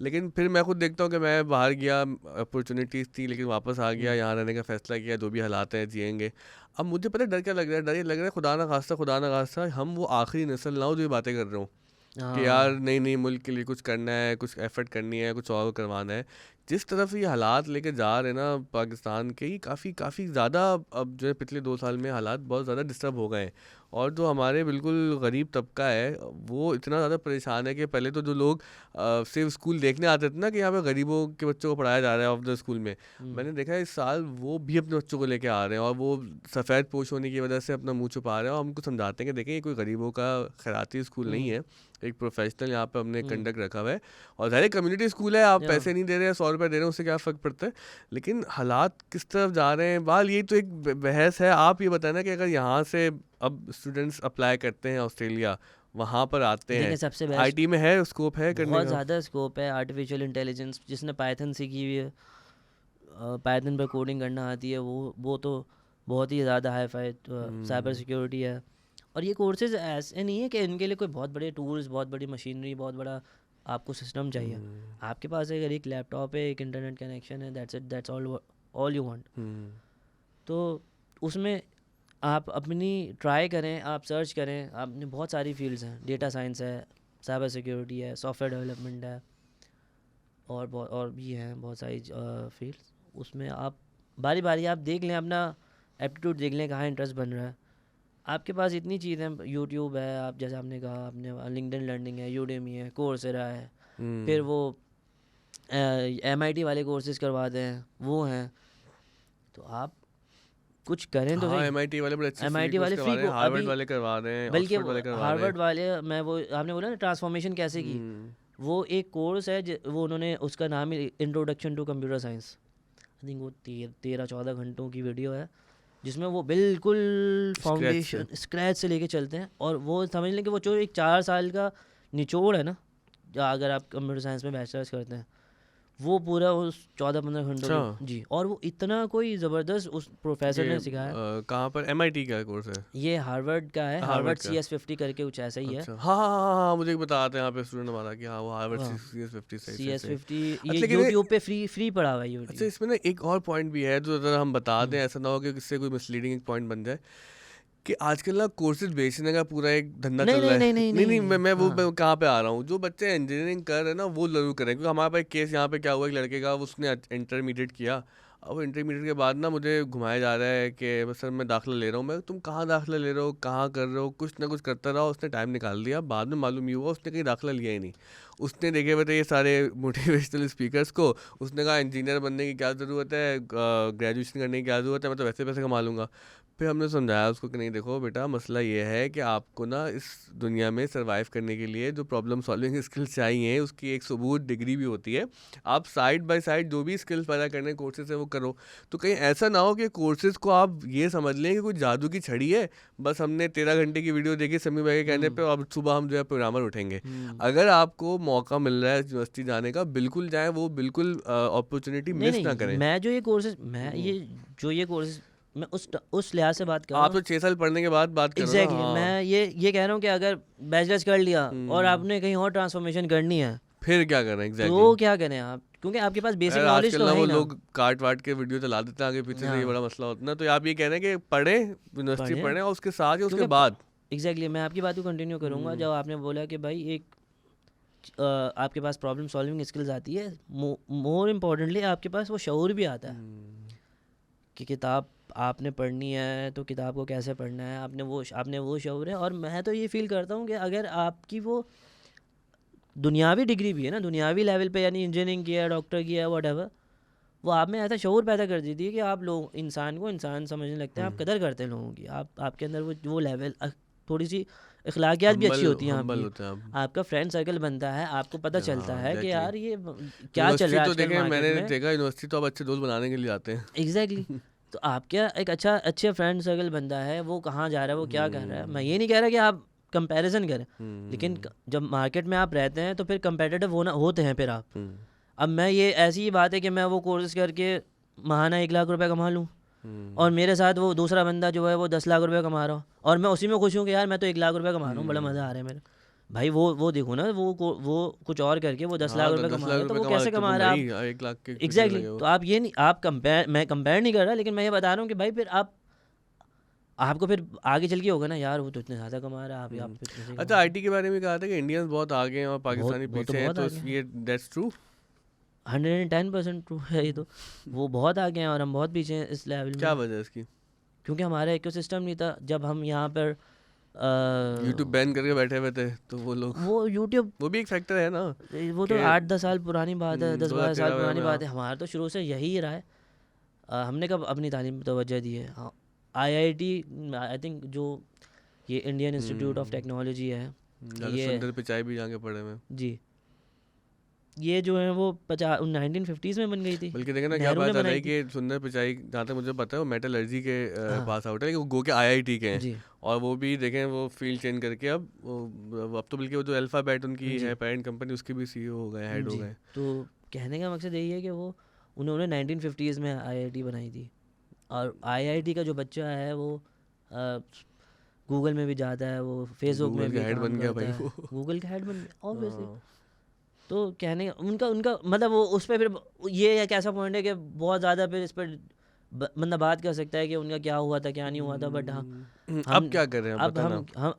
लेकिन फिर मैं खुद देखता हूँ कि मैं बाहर गया, अपॉर्चुनिटीज़ थी, लेकिन वापस आ गया, यहाँ रहने का फ़ैसला किया, जो भी हालात हैं जिएंगे। अब मुझे पता है डर क्या लग रहा है, डर ये लग रहा है खुदा ना खास्ता हम वो आखिरी नस्ल ना हो जो ये बातें कर रहा हूँ कि यार हाँ नई नई मुल्क के लिए कुछ करना है, कुछ एफर्ट करनी है, कुछ और करवाना है। जिस तरफ ये हालात लेके जा रहे हैं ना पाकिस्तान के, ये काफ़ी काफ़ी ज़्यादा अब जो है पिछले 2 साल में हालात बहुत ज़्यादा डिस्टर्ब हो गए हैं। और जो हमारे बिल्कुल गरीब तबका है वो इतना ज़्यादा परेशान है कि पहले तो जो लोग सिर्फ स्कूल देखने आते थे ना कि यहाँ पे गरीबों के बच्चों को पढ़ाया जा रहा है ऑफ द स्कूल में, मैंने देखा है इस साल वो भी अपने बच्चों को लेके आ रहे हैं और वो सफ़ेद पोश होने की वजह से अपना मुंह छुपा रहे हैं। और हमको समझाते हैं कि देखें ये कोई गरीबों का खैराती स्कूल नहीं है, एक प्रोफेशनल यहाँ पे हमने कंडक्ट रखा हुआ है। और ज़ाहिर कम्युनिटी स्कूल है, आप या पैसे नहीं दे रहे हैं, 100 रुपये दे रहे हैं, उससे क्या फ़र्क पड़ता है। लेकिन हालात किस तरफ जा रहे हैं बाल, यही तो एक बहस है। आप ये बताना कि अगर यहाँ से अब स्टूडेंट्स अप्लाई करते हैं ऑस्ट्रेलिया, वहाँ पर आते देखें हैं, सबसे बेस्ट आईटी में है स्कोप है करने बहुत का? ज़्यादा स्कोप है आर्टिफिशियल इंटेलिजेंस, जिसने पाइथन सीखी हुई है, पाइथन पर कोडिंग करना आती है, वो तो बहुत ही ज़्यादा हाई फाई साइबर सिक्योरिटी है। और ये कोर्सेज ऐसे नहीं है कि इनके लिए कोई बहुत बड़े टूल्स, बहुत बड़ी मशीनरी, बहुत बड़ा आपको सिस्टम चाहिए। आपके पास अगर एक लैपटॉप है, एक इंटरनेट कनेक्शन है, that's it, that's all you want. तो उसमें आप अपनी ट्राई करें, आप सर्च करें, आपने बहुत सारी फील्ड्स हैं, डेटा साइंस है, साइबर सिक्योरिटी है, सॉफ्टवेयर डेवलपमेंट है, और बहुत और भी हैं बहुत सारी फील्ड्स। उसमें आप बारी बारी आप देख लें, अपना एप्टीट्यूड देख लें, कहाँ इंटरेस्ट बन रहा है। आपके पास इतनी चीज़ें, यूट्यूब है, आप जैसे आपने कहा, आपने लिंक्डइन लर्निंग है, यूडेमी है, कोर्सेरा है, फिर वो MIT वाले कोर्सेज करवाते हैं, वो हैं। तो आप कुछ करें तो हाँ, सही। एमआईटी वाले बड़े अच्छे फ्री MIT कोर्स वाले करवा फ्री रहे को हैं, हार्वर्ड अभी, वाले करवा रहे हैं, बल्कि ऑक्सफोर्ड वाले करवा रहे हार्वर्ड हैं। वाले, मैं वो आपने बोला ना ट्रांसफॉर्मेशन कैसे की, वो एक कोर्स है वो उन्होंने, उसका नाम है introduction to computer science. I think वो 13-14 घंटों की वीडियो है, जिसमें वो बिल्कुल स्क्रैच से। फाउंडेशन स्क्रैच से लेके चलते हैं। और वो समझ लें कि वो जो एक 4 साल का निचोड़ है ना, अगर आप कंप्यूटर साइंस में बैचलर्स करते हैं, वो पूरा उस 14-15 घंटों अच्छा, के जी। और वो इतना कोई ज़बरदस्त उस प्रोफेसर ये ने सिखाया। कहाँ पर एमआईटी का कोर्स है? ये हार्वर्ड का है, हार्वर्ड हार्वर्ड का? CS50 करके कुछ ऐसा ही है। अच्छा, हाँ हाँ हाँ हाँ, मुझे एक बताते हैं यहाँ पे स्टूडेंट हमारा कि हाँ वो हार्वर्ड हाँ CS50 सही सही सही। CS50 ये अच्छा लेकिन यूट्यूब पे फ्री पड़ा हुआ है ये अच्छा वीडियो। इसमें ना एक और पॉइंट भी है जो अगर हम बता दें, ऐसा ना हो कि इससे कोई मिसलीडिंग एक पॉइंट बन जाए कि आजकल ना कोर्सेज बेचने का पूरा एक धंधा नहीं चल रहा नहीं है। नहीं नहीं नहीं नहीं, नहीं, हाँ मैं कहाँ पे आ रहा हूँ, जो बच्चे इंजीनियरिंग कर रहे हैं ना वो जरूर करें। क्योंकि हमारे पास एक केस यहाँ पे क्या हुआ, एक लड़के का, उसने इंटरमीडिएट किया। अब इंटरमीडिएट के बाद ना मुझे घुमाया जा रहा है कि सर मैं दाखिला ले रहा हूँ। मैं, तुम कहाँ दाखिला ले रहे हो, कहाँ कर रहे हो, कुछ ना कुछ करता रहा, उसने टाइम निकाल दिया। बाद में मालूम ये हुआ उसने कहीं दाखिला लिया ही नहीं। उसने देखे हुए थे ये सारे मोटिवेशनल स्पीकर्स को, उसने कहा इंजीनियर बनने की क्या ज़रूरत है, ग्रेजुएशन करने की क्या ज़रूरत है, मैं तो वैसे पैसे कमा लूँगा। फिर हमने समझाया उसको कि नहीं देखो बेटा, मसला ये है कि आपको ना इस दुनिया में सरवाइव करने के लिए जो प्रॉब्लम सॉल्विंग स्किल्स चाहिए उसकी एक सबूत डिग्री भी होती है। आप साइड बाय साइड जो भी स्किल्स पैदा करने कोर्सेज है वो करो। तो कहीं ऐसा ना हो कि कोर्सेज को आप ये समझ लें कि कोई जादू की छड़ी है, बस हमने 13 घंटे की वीडियो देखी समी भाई के कहने पे, अब सुबह हम जो है प्रोग्रामर उठेंगे। अगर आपको मौका मिल रहा है यूनिवर्सिटी जाने का, बिल्कुल जाएँ, वो बिल्कुल अपॉर्चुनिटी नहीं मिस ना नहीं, करें। मैं जो ये कोर्सेज मैं उस लिहाज से बात कर रहा आप हूँ। तो 6 साल पढ़ने के बाद बात करो ना। एग्जैक्टली हाँ, मैं ये कह रहा हूँ कि अगर बैचलर्स कर लिया और आपने कहीं और ट्रांसफॉर्मेशन करनी है, फिर क्या करें एग्जैक्टली। तो क्या करें आप, क्योंकि आपके पास बेसिक यार नॉलेज आजकल तो ना है वो ही ना। लोग काट वाट के वीडियो चला देते हैं आगे पीछे से, ये हाँ बड़ा मसला होता है ना। तो आप ये कह रहे हैं कि पढ़ें, यूनिवर्सिटी पढ़ें, पढ़ें, और उसके साथ या उसके क्योंकि बाद। एग्जैक्टली मैं आपकी बात को कंटिन्यू करूँगा। जब आपने बोला कि भाई एक आपके पास प्रॉब्लम सॉल्विंग स्किल्स आती है, मोर इम्पोर्टेंटली आपके पास वो शऊर भी आता है कि किताब आपने पढ़नी है तो किताब को कैसे पढ़ना है, आपने वो शऊर है। और मैं तो ये फील करता हूँ कि अगर आपकी वो दुनियावी डिग्री भी है ना, दुनियावी लेवल पे, यानी इंजीनियरिंग किया है, डॉक्टर किया है, वट वो आप में ऐसा शऊर पैदा कर देती है कि आप लोग इंसान को इंसान समझने लगते हैं, आप कदर करते हैं लोगों की, आपके अंदर वो लेवल, थोड़ी सी अखलाकियात भी अच्छी हम्बल होती हैं हम्बल आपकी, होते हैं आप। आपका फ्रेंड सर्कल बनता है, आपको पता चलता हाँ है कि एग्जैक्टली। यार ये क्या चल यूनिवर्सिटी रहा है तो आजकल देखें, मार्केट मैंने में। देखा यूनिवर्सिटी तो आप अच्छे दोस्त बनाने के लिए आते हैं। एग्जैक्टली तो आपका एक अच्छे फ्रेंड सर्कल बनता है, वो कहाँ जा रहा है, वो क्या कर रहा है। मैं ये नहीं कह रहा कि आप कंपैरिजन करें, लेकिन जब मार्केट में आप रहते हैं तो फिर कंपेटिटिव होते हैं फिर आप। अब मैं ये ऐसी ही बात है कि मैं वो कोर्स करके महाना 1 लाख रुपए कमा लूँ और मेरे साथ वो दूसरा बंदा जो है वो 10 लाख रुपए कमा रहा हो और मैं उसी में खुश हूँ कि यार मैं तो 1 लाख रुपए कमा रहा हूँ, बड़ा मज़ा आ रहा है मेरे। भाई वो देखो ना, वो कुछ और करके वो 10 लाख रुपए कमा रहा है, तो वो कैसे कमा रहा है आप? 1 लाख के एग्जैक्टली। तो आप ये नहीं, आप मैं कंपेयर नहीं कर रहा, लेकिन मैं ये बता रहा हूँ कि भाई फिर आपको फिर आगे चल के होगा ना यार, वो तो इतने ज़्यादा कमा रहा है, आप इतने से अच्छा, आईटी के बारे में कहा था कि इंडियंस बहुत आगे हैं और पाकिस्तानी वो तो पीछे हैं, बहुत तो आगे हैं। ये दैट्स ट्रू? 110% ट्रू है ये तो। वो बहुत आगे हैं और हम बहुत पीछे हैं इस लेवल क्या में, वजह है इसकी? क्योंकि हमारा इकोसिस्टम नहीं था जब हम यहाँ पर यूट्यूब बैन करके बैठे हुए थे तो वो लोग, वो यूट्यूब, वो भी एक फैक्टर है ना वो तो कि 8-10 साल पुरानी बात है, 10-12 साल 2013 पुरानी में। बात है। हमारा तो शुरू से यही रहा है। हमने कब अपनी तालीम पर तवज्जो दी है? IIT आई थिंक जो ये इंडियन इंस्टीट्यूट ऑफ टेक्नोलॉजी है, ये सुंदर पिचाई भी जाके पड़े में। जी, ये जो है वो 1950s में बन गई थी, बल्कि देखे ना क्या नेहरू ने बात आ बनाई रही थी। कि सुंदर पिचाई, जहाँ तक मुझे पता है वो मेटलर्जी के हाँ। पास आउट है, लेकिन वो गो के आईआईटी के हैं। जी और वो भी देखें वो फील्ड चेंज करके अब तो बल्कि वो जो अल्फाबेट उनकी जी है पेरेंट कंपनी, उसके भी सीईओ हो गए, हेड हो जी। गए। तो कहने का मकसद यही है कि वो उन्होंने 1950s में IIT बनाई थी, और IIT का जो बच्चा है वो गूगल में भी जाता है, वो फेसबुक में गूगल भी का हेड काम बन गया करता भाई है, वो। गूगल का हेड बन गया ऑब्वियसली। हाँ। तो कहने उनका उनका मतलब वो उस पर फिर ये एक ऐसा पॉइंट है कि बहुत ज़्यादा फिर इस पर बंदा बात कर सकता है कि उनका क्या हुआ था क्या नहीं हुआ था, बट हाँ अब हम क्या कर रहे हैं अब पता ना। हम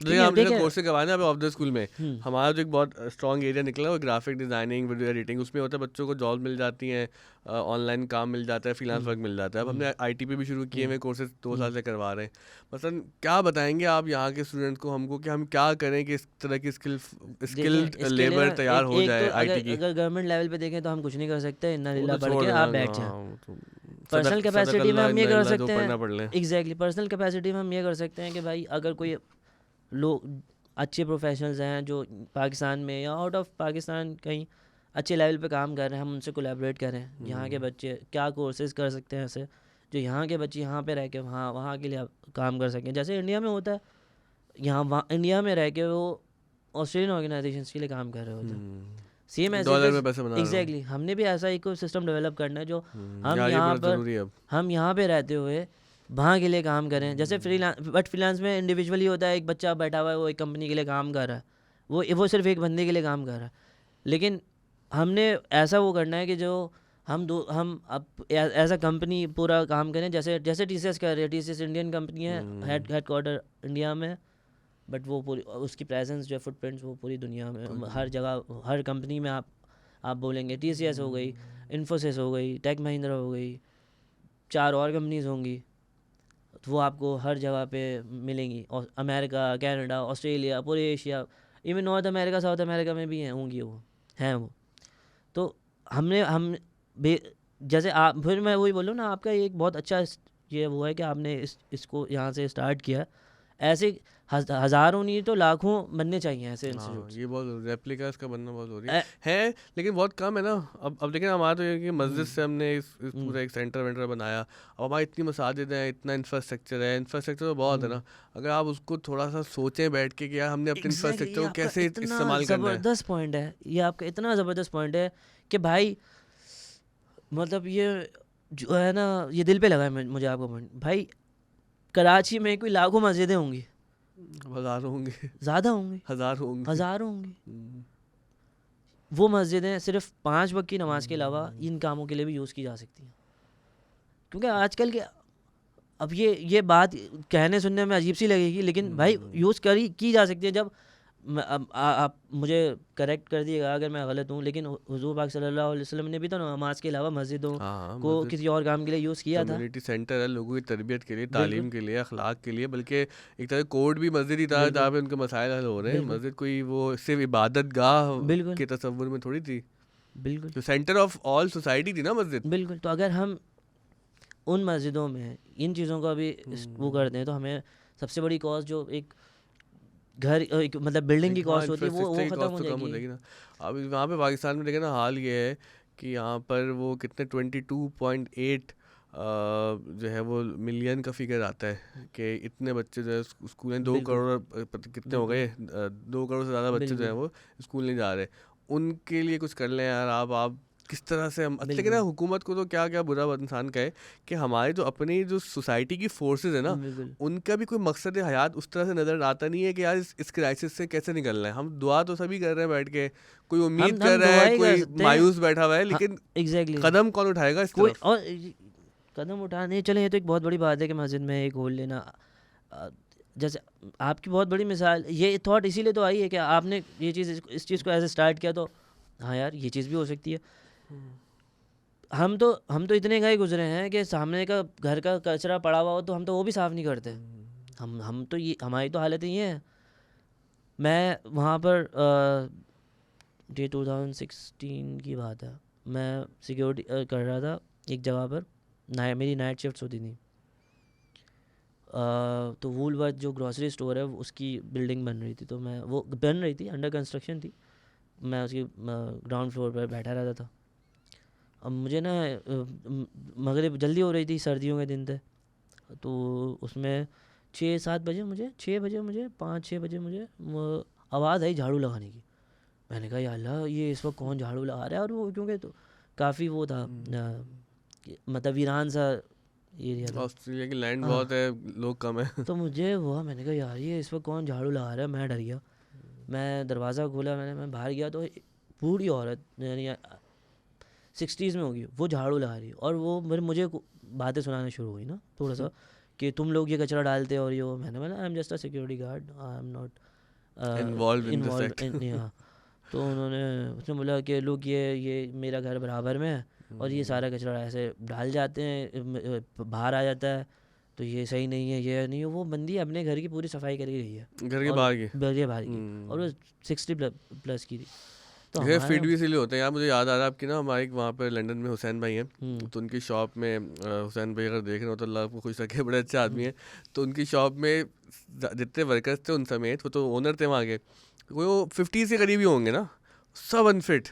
देखिए हम जैसे देखिए कोर्स करवाए ना अभी ऑफ द स्कूल में, हम्म, हमारा जो एक बहुत स्ट्रॉन्ग एरिया निकला वो ग्राफिक डिजाइनिंग, वीडियो एडिटिंग, उसमें होता है बच्चों को जॉब मिल जाती है, ऑनलाइन काम मिल जाता है, फ्रीलांस वर्क मिल जाता है। अब हमने आईटी पे भी शुरू किए हुए कोर्सेज 2 साल से करवा रहे हैं। मसलन क्या बताएंगे आप यहाँ के स्टूडेंट को, हमको कि हम क्या करें कि इस तरह की स्किल्ड इसके लिए लेबर ना तैयार हो एक जाए तो आईटी की? अगर गवर्नमेंट लेवल पे देखें तो हम कुछ नहीं कर सकते, इन्ना वो लिल्ला तो पढ़ छोड़ के देना, आप बैठ जाएं। हाँ, वो तो पर्सनल कैपेसिटी में हम ये कर सकते हैं, पढ़ना पड़ ले। एग्जैक्टली पर्सनल कैपेसिटी में हम ये कर सकते हैं कि भाई अगर कोई लोग अच्छे प्रोफेशनल्स हैं जो पाकिस्तान में या आउट ऑफ पाकिस्तान कहीं अच्छे लेवल पे काम कर रहे हैं, हम उनसे कोलैबोरेट करें। यहाँ के बच्चे क्या कोर्सेज कर सकते हैं ऐसे जो यहाँ के बच्चे यहाँ पे रह के वहाँ के लिए काम कर सकें, जैसे इंडिया में होता है। वहाँ इंडिया में रह के वो ऑस्ट्रेलियन ऑर्गेनाइजेशंस के लिए काम कर रहे होते हैं, सेम ऐसे डॉलर में पैसे बना रहे हो। एग्जैक्टली। हमने भी ऐसा इको सिस्टम डेवलप करना है जो हम यार ये यहाँ बड़ा पर जरूरी है अब। हम यहाँ पे रहते हुए वहाँ के लिए काम करें। जैसे फ्रीलांस में इंडिविजुअली होता है, एक बच्चा बैठा हुआ है वो एक कंपनी के लिए काम कर रहा है, वो सिर्फ एक बंदे के लिए काम कर रहा है, लेकिन हमने ऐसा वो करना है कि जो हम अब ऐसा कंपनी पूरा काम करें, जैसे TCS कर रही है। TCS इंडियन कंपनी है, हेड क्वार्टर इंडिया में, बट वो पूरी उसकी प्रेजेंस जो है, फुटप्रिंट्स वो पूरी दुनिया में हर जगह, हर कंपनी में आप बोलेंगे TCS हो गई, इन्फोसिस हो गई, टेक महिंद्रा हो गई, 4 और कंपनीज होंगी, तो वो आपको हर जगह पे मिलेंगी। और अमेरिका, कनाडा, ऑस्ट्रेलिया, पूरे Asia, even north America, south America में भी होंगी वो हैं वो। तो हम जैसे आप, फिर मैं वही बोलूँ ना, आपका एक बहुत अच्छा ये वो है कि आपने इसको यहाँ से स्टार्ट किया। ऐसे हज़ारों नहीं तो लाखों बनने चाहिए ऐसे इंस्टीट्यूट। ये बहुत रेप्लिका इसका बनना बहुत हो रही है, लेकिन बहुत कम है ना। अब देखिए हमारा तो ये कि मस्जिद से हमने इस पूरा एक सेंटर वेंटर बनाया। अब हमारी इतनी मसाजिद हैं, इतना इंफ्रास्ट्रक्चर तो बहुत है ना। अगर आप उसको थोड़ा सा सोचें बैठ के कि यार हमने अपने इंफ्रास्ट्रक्चर को कैसे इस्तेमाल करना है। ज़बरदस्त पॉइंट है ये, आपका इतना ज़बरदस्त पॉइंट है कि भाई मतलब ये जो है ना, ये दिल पे लगा है मुझे आपका पॉइंट। भाई कराची में कोई लाखों मस्जिदें होंगी, हज़ारों होंगे, ज़्यादा होंगी, हज़ारों होंगी। वो मस्जिदें सिर्फ 5 वक्त की नमाज के अलावा इन कामों के लिए भी यूज़ की जा सकती हैं। क्योंकि आजकल के अब ये बात कहने सुनने में अजीब सी लगेगी, लेकिन भाई यूज़ की जा सकती है। जब आप मुझे करेक्ट कर दिएगा अगर मैं गलत हूँ, लेकिन हुजूर पाक सल्लल्लाहु अलैहि वसल्लम ने भी तो नमाज के अलावा मस्जिदों को किसी और काम के लिए यूज़ किया था। कम्युनिटी सेंटर है, लोगों की तरबियत के लिए, तालीम के लिए, अखलाक के लिए, बल्कि एक तरह कोड भी मस्जिद ही था जहाँ पे उनके मसाइल हल हो रहे हैं। मस्जिद कोई वो सिर्फ इबादत गाह के तस्वुर में थोड़ी थी, बिल्कुल जो सेंटर ऑफ ऑल सोसाइटी थी ना मस्जिद। बिल्कुल। तो अगर हम उन मस्जिदों में इन चीज़ों का भी वो करते हैं तो हमें सबसे बड़ी कॉस्ट जो एक घर मतलब बिल्डिंग की कॉस्ट होती है वो खत्म हो जाएगी ना। अब वहाँ पे पाकिस्तान में देखें ना, हाल ये है कि यहाँ पर वो कितने 22.8 जो है वो मिलियन का फिगर आता है कि इतने बच्चे जो है स्कूल में 2 बिल्कुल करोड़ कितने हो गए, 2 करोड़ से ज़्यादा बच्चे जो है बिल्कुल वो स्कूल नहीं जा रहे। उनके लिए कुछ कर लें यार आप किस तरह से हम लेकिन ना बिल्कुल हुकूमत को तो क्या क्या बुरा इंसान कहे कि हमारे जो अपनी जो सोसाइटी की फोर्सेस है ना, बिल्कुल उनका भी कोई मकसद हयात उस तरह से नज़र आता नहीं है कि यार इस क्राइसिस से कैसे निकलना है। हम दुआ तो सभी कर रहे हैं बैठ के, कोई उम्मीद कर हम रहा दुआ है, ही कर कोई सकते हैं। मायूस बैठा हुआ है, हाँ लेकिन एग्जैक्टली कदम कौन उठाएगा इस कोई तरफ। और कदम उठाने चले, ये तो एक बहुत बड़ी बात है कि मस्जिद में एक होल लेना। अ, जैसे आपकी बहुत बड़ी मिसाल, ये थॉट इसीलिए तो आई है कि आपने ये चीज़ इस चीज़ को ऐसे स्टार्ट किया, तो हाँ यार ये चीज़ भी हो सकती है। हम तो इतने गए गुजरे हैं कि सामने का घर का कचरा पड़ा हुआ हो तो हम तो वो भी साफ़ नहीं करते। हम तो ये हमारी तो हालत ये है। मैं वहाँ पर ये 2016 की बात है, मैं सिक्योरिटी कर रहा था एक जगह पर। मेरी नाइट शिफ्ट्स होती थी। तो वूलवर्थ जो ग्रॉसरी स्टोर है उसकी बिल्डिंग बन रही थी, तो मैं वो बन रही थी, अंडर कंस्ट्रक्शन थी। मैं उसकी ग्राउंड फ्लोर पर बैठा रहता था। अब मुझे ना मगरिब जल्दी हो रही थी, सर्दियों के दिन थे, तो उसमें 6-7 बजे मुझे 6 बजे मुझे 5-6 बजे मुझे आवाज़ आई झाड़ू लगाने की। मैंने कहा या अल्लाह ये इस वक्त कौन झाड़ू लगा रहा है। और वो क्योंकि तो काफ़ी वो था मतलब वीरान सा एरिया था। ऑस्ट्रेलिया की लैंड हाँ बहुत है, लोग कम है। तो मुझे हुआ, मैंने कहा यार ये इस वक्त कौन झाड़ू लगा रहा है। मैं डर गया, मैं दरवाज़ा खोला, मैं बाहर गया तो बूढ़ी औरत यानी 60s में होगी, वो झाड़ू लगा रही है। और वो मुझे बातें सुनाना शुरू हुई ना थोड़ा सा कि तुम लोग ये कचरा डालते हो और ये वो। मैंने बोला I am just a security guard, I am not involve in this involve act. In. हाँ तो उसने बोला कि लोग ये मेरा घर बराबर में है और ये सारा कचरा ऐसे डाल जाते हैं, बाहर आ जाता है, तो ये सही नहीं है, ये नहीं है। वो बंदी अपने घर की पूरी सफाई कर ही रही है घर के और बाहर की। बरिए बाहर की, और वो 60+ की थी। तो ये हमारा फीड भी इसीलिए होते हैं यार। मुझे याद आ रहा है आपकी ना, हमारे एक वहाँ पर लंदन में हुसैन भाई हैं, तो उनकी शॉप में हुसैन भाई अगर देख रहे हो तो अल्लाह आपको खुश रखे, बड़े अच्छे आदमी हैं। तो उनकी शॉप में जितने वर्कर्स थे उन समेत, वो तो ओनर थे वहाँ के, वो 50 के करीब ही होंगे ना, सब अनफिट,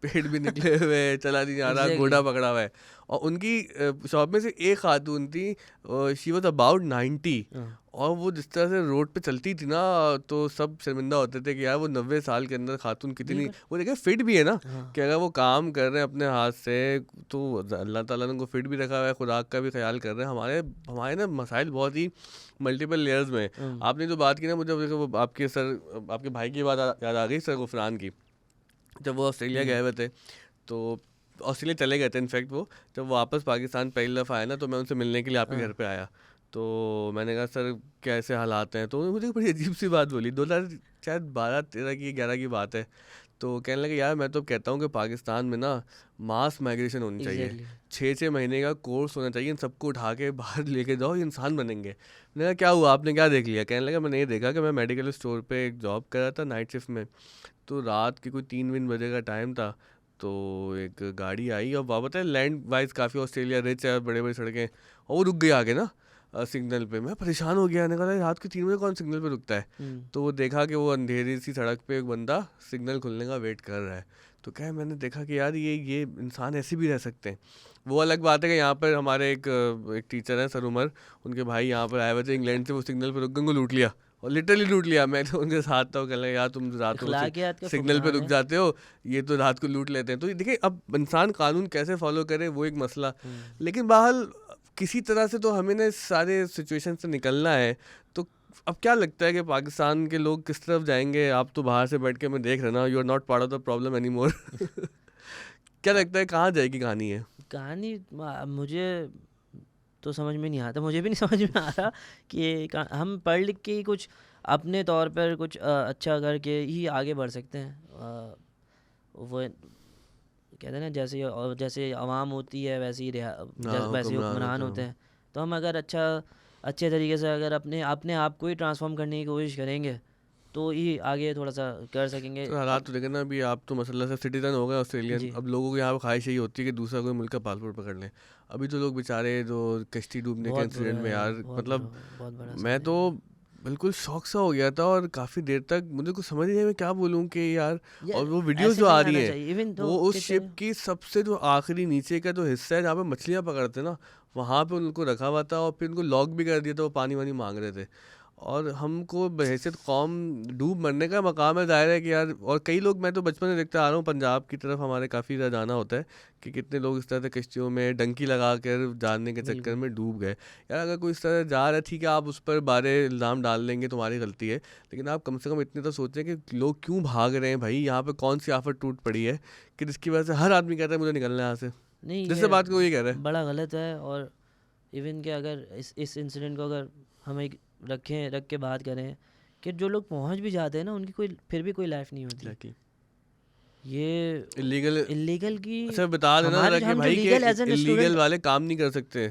पेट भी निकले हुए, चला नहीं जा रहा, एग्जैक्टली घोड़ा पकड़ा हुआ है। और उनकी शॉप में से एक खातून थी, शी वॉज अबाउट 90, और वो जिस तरह से रोड पे चलती थी ना, तो सब शर्मिंदा होते थे कि यार वो 90 साल के अंदर खातून कितनी, बिल्कुल वो देखिए फिट भी है ना, हाँ कि अगर वो काम कर रहे हैं अपने हाथ से तो अल्लाह ताला ने उनको फिट भी रखा हुआ है, खुराक का भी ख्याल कर रहे हैं। हमारे हमारे ना मसाइल बहुत ही मल्टीपल लेयर्स में। आपने जो बात की ना, मुझे वो आपके आपके भाई की बात याद आ गई, सर गुफरान की। जब वो ऑस्ट्रेलिया गए हुए थे, तो ऑस्ट्रेलिया चले गए थे इनफैक्ट वो, जब वापस पाकिस्तान पहली दफ़ा आया ना, तो मैं उनसे मिलने के लिए आपके घर पे आया। तो मैंने कहा सर कैसे हालात हैं, तो उन्होंने मुझे बड़ी अजीब सी बात बोली, 2012-13 की 11 की बात है। तो कहने लगे यार मैं तो कहता हूँ कि पाकिस्तान में ना मास माइग्रेशन होनी चाहिए, एग्जैक्टली 6-6 महीने का कोर्स होना चाहिए, इन सबको उठा के बाहर लेके जाओ, ये इंसान बनेंगे। मैंने कहा क्या हुआ, आपने क्या देख लिया। कहने लगा मैंने ये देखा कि मैं मेडिकल स्टोर पे एक जॉब कर रहा था नाइट शिफ्ट में, तो रात की कोई 3 बजे का टाइम था, तो एक गाड़ी आई, और वहाँ पता है लैंड वाइज काफ़ी ऑस्ट्रेलिया रिच है, बड़े बड़े सड़कें, और वो रुक गई आगे ना सिग्नल पे। मैं परेशान हो गया, मैंने कहा रात के 3 बजे कौन सिग्नल पे रुकता है। तो वो देखा कि वो अंधेरी सी सड़क पे एक बंदा सिग्नल खुलने का वेट कर रहा है। तो क्या है, मैंने देखा कि यार ये इंसान ऐसे भी रह सकते हैं। वो अलग बात है कि यहाँ पर हमारे एक टीचर हैं सर उमर, उनके भाई यहाँ पर आए हुए थे इंग्लैंड से, वो सिग्नल पर रुक गए, उनको लूट लिया, और लिटरली लूट लिया। मैं तो उनके साथ था, वो कहने लगे यार तुम रातों को अखलाकियात का सिग्नल पे फुकदान रुक है। जाते हो, ये तो रात को लूट लेते हैं। तो देखिए अब इंसान कानून कैसे फॉलो करे वो एक मसला, लेकिन बहरहाल किसी तरह से तो हमें ना इस सारे सिचुएशन से निकलना है। तो अब क्या लगता है कि पाकिस्तान के लोग किस तरफ जाएंगे। आप तो बाहर से बैठ के मैं देख रहा ना, you are not part of the problem any more. क्या लगता है कहाँ जाएगी कहानी है। कहानी मुझे तो समझ में नहीं आता, मुझे भी नहीं समझ में आ रहा कि हम पढ़ लिख के ही कुछ अपने तौर पर कुछ अच्छा करके ही आगे बढ़ सकते हैं। वो कहते हैं ना, जैसे आवाम होती है वैसे ही वैसे ही हुक्मरान हुक्मरान होते होते हैं। हैं। तो हम अगर अच्छे तरीके से अगर अपने आप को ही ट्रांसफॉर्म करने की कोशिश करेंगे तो ही आगे थोड़ा सा कर सकेंगे। तो हालात तो देखें ना, अभी आप तो मसला से सिटीजन हो गए ऑस्ट्रेलियन, जी अब लोगों की यहाँ पर ख्वाहिश यही होती है कि दूसरा कोई मुल्क का पासपोर्ट पकड़ लें। अभी तो लोग बेचारे जो कश्ती डूबने के बहुत बुरा इंसिडेंट में है, यार, बहुत बुरा, मतलब बहुत बड़ा मैं सीन तो है। बिल्कुल शौक सा हो गया था और काफ़ी देर तक मुझे कुछ समझ नहीं आया मैं क्या बोलूँ कि यार। यार और वो वीडियोस ऐसे जो आ नहीं रही आना हैं चाहिए इवन तो वो उस कहते शिप हैं। की सबसे जो आखिरी नीचे का जो हिस्सा है जहाँ पे मछलियाँ पकड़ते हैं ना, वहाँ पे उनको रखा हुआ था और फिर उनको लॉक भी कर दिया था, वो पानी वानी मांग रहे थे। और हमको बहैसियत कौम डूब मरने का मकाम है, ज़ाहिर है कि यार। और कई लोग, मैं तो बचपन से देखता आ रहा हूँ पंजाब की तरफ हमारे काफ़ी ज़्यादा जाना होता है कि कितने लोग इस तरह से कश्तियों में डंकी लगा कर जानने के चक्कर बिल्कुल में डूब गए। यार अगर कोई इस तरह से जा रहा है, ठीक है आप उस पर बारे इल्ज़ाम डाल देंगे, तुम्हारी गलती है, लेकिन आप कम से कम इतने तो सोचें कि लोग क्यों भाग रहे हैं भाई, यहाँ पे कौन सी आफत टूट पड़ी है कि जिसकी वजह से हर आदमी कहता है मुझे निकलना है यहाँ से। नहीं, जिससे ये बात को ये कह रहा है। बड़ा गलत है। और इवन कि अगर इस इंसिडेंट को अगर हम एक रख के बात करें कि जो लोग पहुंच भी जाते हैं ना उनकी कोई फिर भी कोई लाइफ नहीं होती। एग्जैक्टली। ये इलीगल। इलीगल की अच्छा बता देना जरा हमारे कि हम जो भाई के legal as an illegal student वाले काम नहीं कर सकते।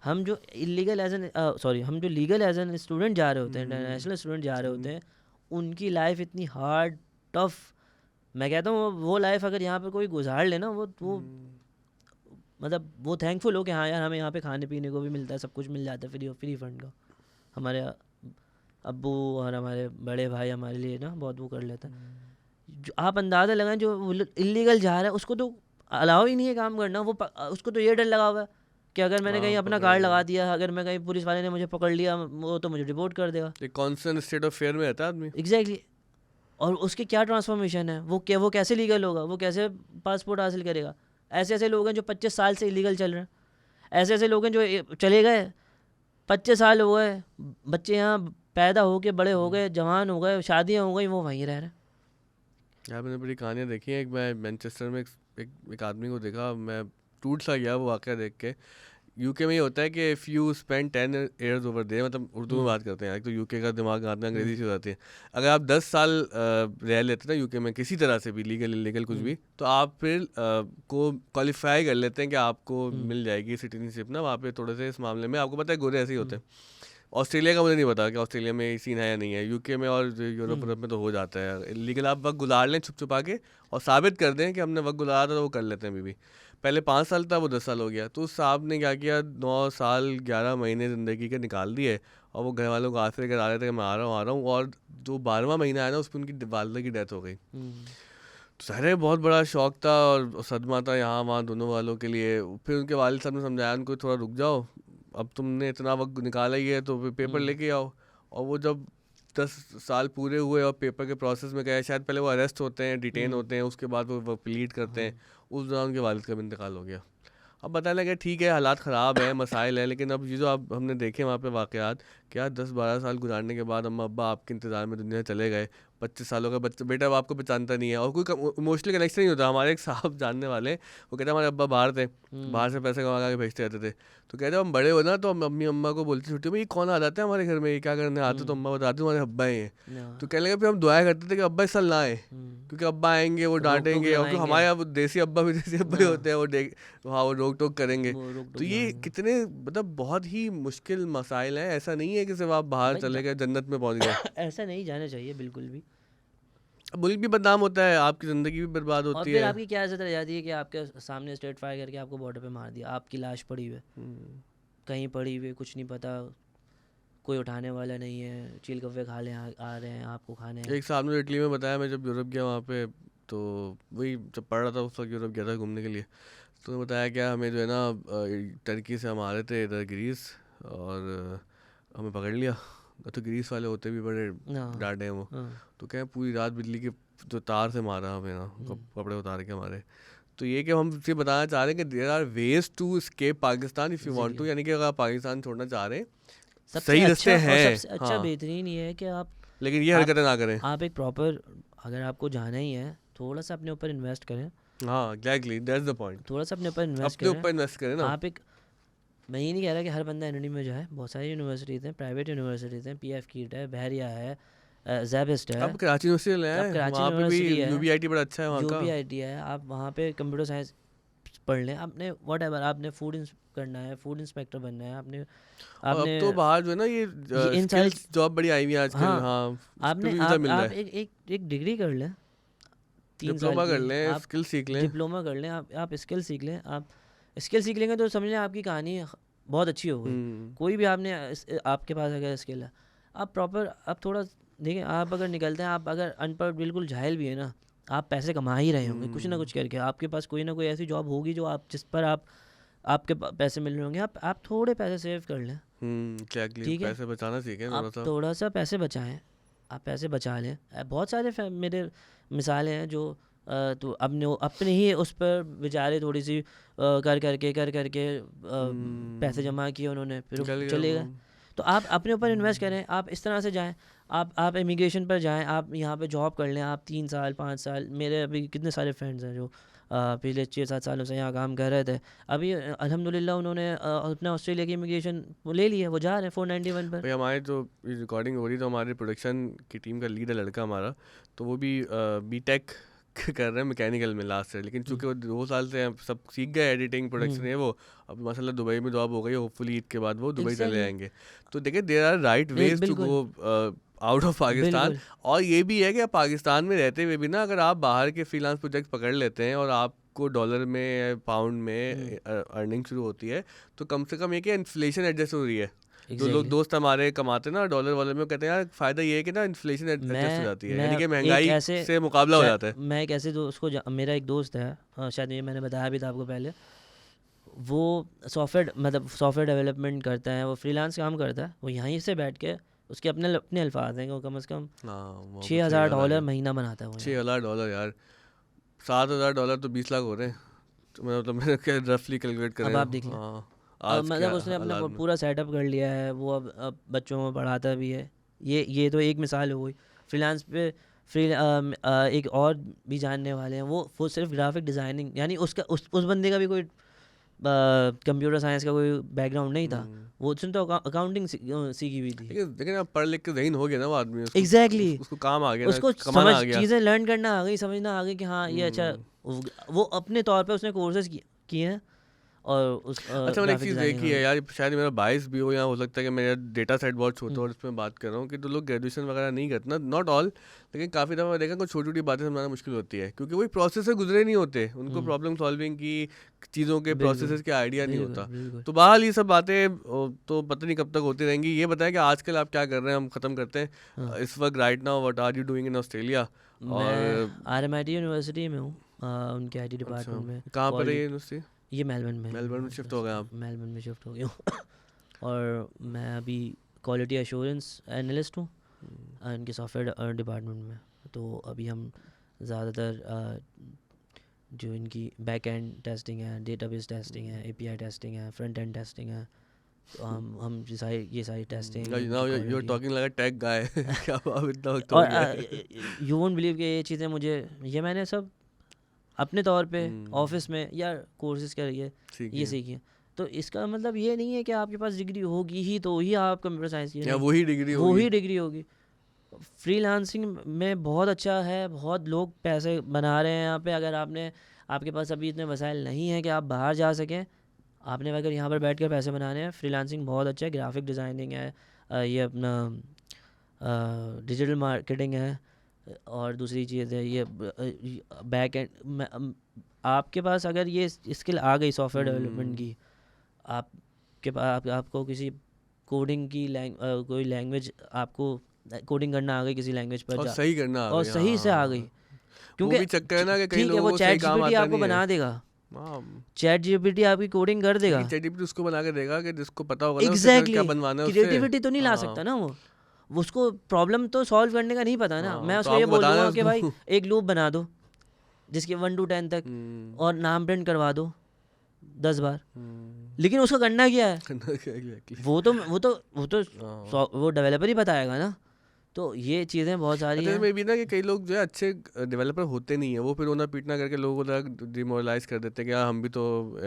हम जो इलीगल एज एन सॉरी हम जो लीगल एज एन स्टूडेंट जा रहे होते हैं, हम्म, इंटरनेशनल स्टूडेंट जा रहे होते हम्म, हैं, उनकी लाइफ इतनी हार्ड टफ, मैं कहता हूँ वो लाइफ अगर यहाँ पे कोई गुजार लेना वो हम्म, मतलब वो थैंकफुल हो कि हाँ यार हमें यहाँ पे खाने पीने को भी मिलता है, सब कुछ मिल जाता है फ्री फंड का। हमारे अब्बू और हमारे बड़े भाई हमारे लिए ना बहुत वो कर लेते हैं। जो आप अंदाज़ा लगाएं जो इलीगल जा रहा है उसको तो अलाउ ही नहीं है काम करना। उसको तो ये डर लगा हुआ है कि अगर मैंने हाँ कहीं अपना कार्ड पकड़ेगा। लगा दिया, अगर मैं कहीं पुलिस वाले ने मुझे पकड़ लिया, वो तो मुझे रिपोर्ट कर देगा। एक कॉन्स्टेंट स्टेट ऑफ फेयर में रहता है आदमी। एग्जैक्टली। और उसकी क्या ट्रांसफॉर्मेशन है, वो कैसे लीगल होगा, वो कैसे पासपोर्ट हासिल करेगा। ऐसे ऐसे लोग हैं जो 25 साल से इलीगल चल रहे हैं, ऐसे ऐसे लोग हैं जो चले गए 25 साल हो गए, बच्चे यहाँ पैदा हो के बड़े हो गए, जवान हो गए, शादियाँ हो गई, वो वहीं रह रहे हैं। यार मैंने बड़ी कहानियाँ देखी हैं। एक मैं मैनचेस्टर में एक आदमी को देखा, मैं टूट सा गया वो वाक़या देख के। यूके में ये होता है कि if you spend 10 years over there, मतलब उर्दू में हम्म, बात करते हैं, एक तो यूके का दिमाग हाथ में अंग्रेजी हम्म, से हो जाती है। अगर आप 10 साल रह लेते हैं ना यूके में किसी तरह से भी, लीगल इलीगल कुछ हम्म, भी, तो आप फिर को क्वालिफाई कर लेते हैं कि आपको हम्म, मिल जाएगी सिटीजनशिप ना। वहाँ पे थोड़े से इस मामले में आपको पता है गोरे ऐसे ही होते हम्म, हैं। ऑस्ट्रेलिया का मुझे नहीं पता कि ऑस्ट्रेलिया में सीन है या नहीं है, यूके में और यूरोप हम्म, में तो हो जाता है लीगल। आप वक्त गुजार लें छुप छुपा के और साबित कर दें कि हमने वक्त गुजारा था, तो वो कर लेते हैं अभी भी। पहले 5 साल था, वो 10 साल हो गया। तो उस साहब ने क्या किया, 9 साल 11 महीने ज़िंदगी के निकाल दिए और वो घर वालों को आश्रय करा रहे थे कि मैं आ रहा हूँ। और जो 12वां महीना है ना, उसमें उनकी वालदा की डेथ हो गई। हम्म, तो ज़ाहिर है बहुत बड़ा शौक था और सदमा था यहाँ वहाँ दोनों वालों के लिए। फिर उनके वालिद साहब ने समझाया उनको, थोड़ा रुक जाओ, अब तुमने इतना वक्त निकाला ही है तो फिर पेपर हम्म, लेके आओ। और वो जब 10 साल पूरे हुए और पेपर के प्रोसेस में गए, शायद पहले वो अरेस्ट होते हैं, डिटेन हम्म, होते हैं, उसके बाद वो प्लीड करते हाँ, हैं। उस दौरान उनके वालिद का भी इंतकाल हो गया। अब बताने लगे ठीक है हालात ख़राब हैं, मसाइल हैं, लेकिन अब ये जो आप हमने देखे वहाँ पे वाक़यात, क्या 10-12 साल गुजारने के बाद अम्मा अब्बा आपके इंतज़ार में दुनिया से चले गए। 25 सालों का बच्चा बेटा अब आपको पहचानता नहीं है और कोई इमोशनल कनेक्शन नहीं होता। हमारे एक साहब जानने वाले, वो कहते हैं हमारे अब्बा बाहर थे, बाहर से पैसे कमा के भेजते रहते थे। तो कहते हैं हम बड़े हो ना तो हम अम्मी अम्मा को बोलते छुट्टी में, ये कौन आ जाता है हमारे घर में, ये क्या करने आते, तो अम्मा बताते हमारे अब्बा ही हैं। ना, तो कहने लगे फिर हम दुआएं करते थे कि अब्बा इस साल ना आए, क्योंकि अब्बा आएंगे वो रोक टोक डांटेंगे, और क्योंकि लगाएंगे हमारे यहाँ वो देसी अब्बा भी देसी अब्बा ही ना, होते हैं, हाँ वो रोक टोक करेंगे। वो रोक तो टोक ये लगाएंगे कितने मतलब बहुत ही मुश्किल मसाइल हैं। ऐसा नहीं है कि सिर्फ आप बाहर भाई। चले गए जन्नत में पहुंच गए। ऐसा नहीं जाना चाहिए बिल्कुल भी। अब मुल्क भी बदनाम होता है, आपकी ज़िंदगी भी बर्बाद और होती फिर है। आपकी क्या इज्जत रह जाती है कि आपके सामने स्ट्रेट फायर करके आपको बॉर्डर पे मार दिया, आपकी लाश पड़ी हुई है हम्म। कहीं पड़ी हुई है, कुछ नहीं पता, कोई उठाने वाला नहीं है, चील कव्वे खा ले आ रहे हैं, आपको खाने हैं। एक साहब ने इटली में बताया, मैं जब यूरोप गया वहाँ पे, तो वही जब पढ़ रहा था उस वक्त, यूरोप गया था घूमने के लिए, तो उन्होंने बताया क्या हमें जो है ना टर्की से हम आ रहे थे इधर ग्रीस, और हमें पकड़ लिया। तो ग्रीस वाले होते भी बड़े हाँ, डांटे हैं वो। हाँ, तो क्या पूरी रात बिजली के जो तार से मारा हमें ना, कपड़े उतार के हमारे। तो ये कि हम ये बताना चाह रहे हैं कि there are ways to escape Pakistan if you want to, exactly. यानी कि अगर आप पाकिस्तान छोड़ना चाह रहे हैं, सबसे सही अच्छा रास्ते और हैं सबसे अच्छा हाँ, बेहतरीन ये है कि लेकिन ये आप हरकतें ना करें। आप एक प्रॉपर, अगर आपको जाना ही है थोड़ा सा अपने ऊपर इन्वेस्ट करें, हाँ एग्जैक्टली दैट्स द पॉइंट। थोड़ा सा अपने ऊपर इन्वेस्ट अपने करें। ऊपर इन्वेस्ट करें ना। आप एक, मैं ये नहीं कह रहा कि हर बंदा एनडी में जाए, बहुत सारी यूनिवर्सिटीज़ हैं, प्राइवेट यूनिवर्सिटीज़ हैं, पीएफ कीट है, बहरिया है, जैबिस्ट है, अब कराची यूनिवर्सिटी ले अब आए, कराची वहाँ पे भी यूनिवर्सिटी है, यूबीआईटी बड़ा अच्छा है वहाँ जो का। भी आई है, आप वहाँ पे कंप्यूटर साइंस पढ़ लें। आपने वट एवर, आपने फूड करना है, फूड इंस्पेक्टर बनना है, आपने और अब आपने तो बाहर जो है ना ये ये इन सारी स्किल्स जॉब बड़ी आई हुई है आजकल, हाँ, हाँ उस पे आपने भी वीज़ा मिल रहा आप है। एक डिग्री कर लें 3 साल डिप्लोमा कर की, लें, आप स्किल सीख लें। डिप्लोमा कर लें, आप स्किल सीख लें। आप स्किल सीख लेंगे तो समझ लें आपकी कहानी बहुत अच्छी हो गई। हम्म। कोई भी आपने आपके पास अगर स्किल है, आप प्रॉपर, आप थोड़ा देखिए, आप अगर निकलते हैं, आप अगर अनपढ़ बिल्कुल जाहिल भी है ना, आप पैसे कमा ही रहे होंगे कुछ ना कुछ करके, आपके पास कोई ना कोई ऐसी जॉब होगी जो आप, जिस पर आप, आपके पैसे मिल रहे होंगे, आप थोड़े पैसे सेव कर लें, एग्जैक्टली, ठीक है, पैसे बचाना सीखें थोड़ा आप सा। थोड़ा सा पैसे बचाएं, आप पैसे बचा लें। बहुत सारे मेरे मिसालें हैं जो तो अपने ही उस पर बेचारे थोड़ी सी कर करके पैसे जमा किए उन्होंने, फिर निकल वो गया चले वो। गए। तो आप अपने ऊपर इन्वेस्ट करें, आप इस तरह से जाएं, आप इमिग्रेशन पर जाएं, आप यहाँ पे जॉब कर लें, आप 3 साल 5 साल, मेरे अभी कितने सारे फ्रेंड्स हैं जो पिछले 6-7 सालों से यहाँ काम कर रहे थे, अभी अल्हम्दुलिल्लाह उन्होंने अपना ऑस्ट्रेलिया की इमिग्रेशन ले ली है, वो जा रहे हैं 491 पर। भाई हमारे जो रिकॉर्डिंग हो रही तो हमारे प्रोडक्शन की टीम का लीड है लड़का हमारा, तो वो भी बीटेक कर रहे हैं मैकेनिकल में लास्ट से, लेकिन चूंकि वो 2 साल से सब सीख गए एडिटिंग प्रोडक्शन है वो, अब माशाल्लाह दुबई में जॉब हो गई, होपफुली ईद के बाद वो दुबई चले Exactly. जाएंगे। तो देखिए there are right ways to बिल्कुल, गो आउट ऑफ पाकिस्तान। बिल्कुल। और ये भी है कि आप पाकिस्तान में रहते हुए भी ना, अगर आप बाहर के फ्रीलांस प्रोजेक्ट पकड़ लेते हैं और आपको डॉलर में पाउंड में अर्निंग शुरू होती है, तो कम से कम ये कि इन्फ्लेशन एडजस्ट हो रही है। जो लोग एग्जैक्टली। दोस्त हमारे कमाते हैं ना डॉलर वाले में, कहते हैं यार फायदा ये है कि ना इन्फ्लेशन एडजस्ट हो जाती है, यानी कि मैं एक महंगाई ऐसे से मुकाबला हो जाता है। मैं एक ऐसे दोस्त को मेरा एक दोस्त है, शायद ये मैंने बताया भी था आपको पहले, वो सॉफ्टवेयर डेवलपमेंट करता है, वो फ्रीलांस काम करता है, वो यहीं से बैठ के, उसके अपने अपने अल्फाज हैं कि वो कम से कम हाँ वो $6,000 महीना बनाता है वो यहाँ। $6,000 यार, $7,000 तो 20 लाख हो रहे हैं। तो मतलब मैंने क्या रफली कैलकुलेट करें। अब आप देख लें, हाँ अब आज मतलब के उसने अपना हालात में। पूरा सेटअप कर लिया है, वो अब बच्चों में पढ़ाता भी है। ये तो एक मिसाल हो गई फ्रीलांस पे। एक और भी जानने वाले हैं, वो सिर्फ ग्राफिक डिज़ाइनिंग, यानी उसका उस बंदे का भी कोई कंप्यूटर साइंस का कोई बैकग्राउंड नहीं था, वो उसने तो अकाउंटिंग सीखी हुई थी। लेकिन अब पढ़ लिख के ज़हीन हो गया ना वो आदमी, उसको एग्जैक्टली, उसको काम आ गया ना, उसको कमाना आ गया। चीज़ें लर्न करना आ गई, समझना आ गई कि हाँ ये अच्छा, वो अपने तौर पे उसने कोर्सेज किए हैं और उस अच्छा मैंने एक ग्राफिक चीज़ डिज़ाइनिंग देखी है में। यार, शायद मेरा बाइस भी हो, या हो सकता है कि मेरा डेटा सेट बहुत छोटा हो और इसमें बात कर रहा हूँ कि जो लोग ग्रेजुएशन वगैरह नहीं करते ना, नॉट ऑल, लेकिन काफ़ी दफ़ा देखा कुछ छोटी छोटी बातें समझाना मुश्किल होती है, क्योंकि वही प्रोसेस से गुजरे नहीं होते, उनको प्रॉब्लम सॉल्विंग की, चीज़ों के बिल्कुल, प्रोसेस के आइडिया नहीं बिल्कुल, होता। बिल्कुल। तो बहरहाल ये सब बातें तो पता नहीं कब तक होती रहेंगी। ये बताएं कि आजकल आप क्या कर रहे हैं, हम ख़त्म करते हैं। हाँ, इस वक्त right now what are you doing in Australia? मैं और RMIT यूनिवर्सिटी में हूँ, उनके IT अच्छा, डिपार्टमेंट में, कहाँ पर है ये क्वालिटी। यूनिवर्सिटी? ये मेलबर्न में है, मेलबर्न में शिफ्ट हो गए आप? मेलबर्न में शिफ्ट हो गया हूँ। और मैं अभी क्वालिटी एश्योरेंस एनालिस्ट हूँ इनके सॉफ्टवेयर डिपार्टमेंट में। तो अभी हम ज़्यादातर जो इनकी बैक एंड टेस्टिंग है, डेटाबेस टेस्टिंग है, API टेस्टिंग है, फ्रंट एंड टेस्टिंग है, तो हम ये सारी testing now you are talking like a tech guy. क्या अब इतना वक्त हो और गया है? यू वोंट बिलीव कि ये चीज़ें ये मैंने सब अपने तौर पे ऑफिस में या कोर्सेज करिए ठीक ये है, सीखिए। तो इसका मतलब ये नहीं है कि आपके पास डिग्री होगी ही तो ही आप कंप्यूटर साइंस की, या नहीं, वही डिग्री वो होगी। ही डिग्री होगी। फ्रीलांसिंग में बहुत अच्छा है, बहुत लोग पैसे बना रहे हैं यहाँ पे। अगर आपके पास अभी इतने वसाइल नहीं है कि आप बाहर जा सकें, आपने अगर यहाँ पर बैठ कर पैसे बनाने हैं, फ्रीलांसिंग बहुत अच्छा है। ग्राफिक डिज़ाइनिंग है, ये अपना डिजिटल मार्केटिंग है, और दूसरी चीज़ है ये बैक एंड। आपके पास अगर ये स्किल आ गई सॉफ्टवेयर डेवलपमेंट की, आपके पास आपको किसी कोडिंग की कोई लैंग्वेज, आपको कोडिंग करना आ गई किसी लैंग्वेज पर और सही करना आ और गई, सही से आ गई, हाँ। वो क्योंकि भी चक्कर है ना कि कई ठीक है, लोगों वो को सही चैट काम जीपीटी आता आपको नहीं है। बना देगा, हाँ, चैट जीपीटी आपकी कोडिंग कर देगा। लेकिन ChatGPT उसको बना के देगा कि जिसको पता होगा ना उसे क्या एग्जैक्टली, बनवाना है उससे। क्रिएटिविटी तो नहीं ला हाँ, सकता ना वो, उसको प्रॉब्लम तो सॉल्व करने का नहीं पता ना। मैं तो उसको ये आपको बोल बताना है दूंगा कि भाई उसको। एक लूप बना दो जिसके 1 to 10 तक, और नाम प्रिंट करवा दो 10 बार, लेकिन उसका करना क्या है Exactly. वो डेवलपर ही बताएगा ना। तो ये चीज़ें बहुत सारी अच्छा हैं। मे भी ना कि कई लोग जो है अच्छे डेवलपर होते नहीं है, वो फिर रोना पीटना करके लोगों को डिमोरलाइज कर देते हैं कि यार हम भी तो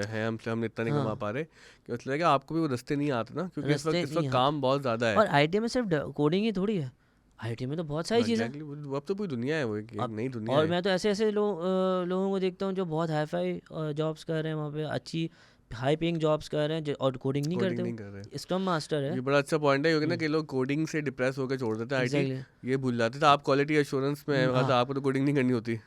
हैं, हम इतना नहीं कमा हाँ, पा रहे, कि मतलब कि आपको भी वो रास्ते नहीं आते ना, क्योंकि इस रास्ते वक्त नहीं आते। काम बहुत ज़्यादा है। और आईटी में सिर्फ कोडिंग ही थोड़ी है, आईटी में तो बहुत सारी चीज़ें हैं। एग्जैक्टली, वो अब तो पूरी दुनिया है, वो एक अब नई दुनिया और है। मैं तो ऐसे ऐसे लोगों को देखता हूँ जो बहुत हाई फाई जॉब्स कर रहे हैं, वहाँ पे अच्छी हाई पेइंग जॉब्स कर रहे हैं और कोडिंग नहीं कोडिंग करते नहीं कर रहे वो, स्क्रम मास्टर है। ये बड़ा अच्छा पॉइंट है, क्योंकि ना कई लोग कोडिंग से डिप्रेस होकर छोड़ देते हैं आईटी, एग्जैक्टली। ये भूल जाते थे आप क्वालिटी एश्योरेंस में है, हाँ, मतलब आपको तो कोडिंग नहीं करनी होती।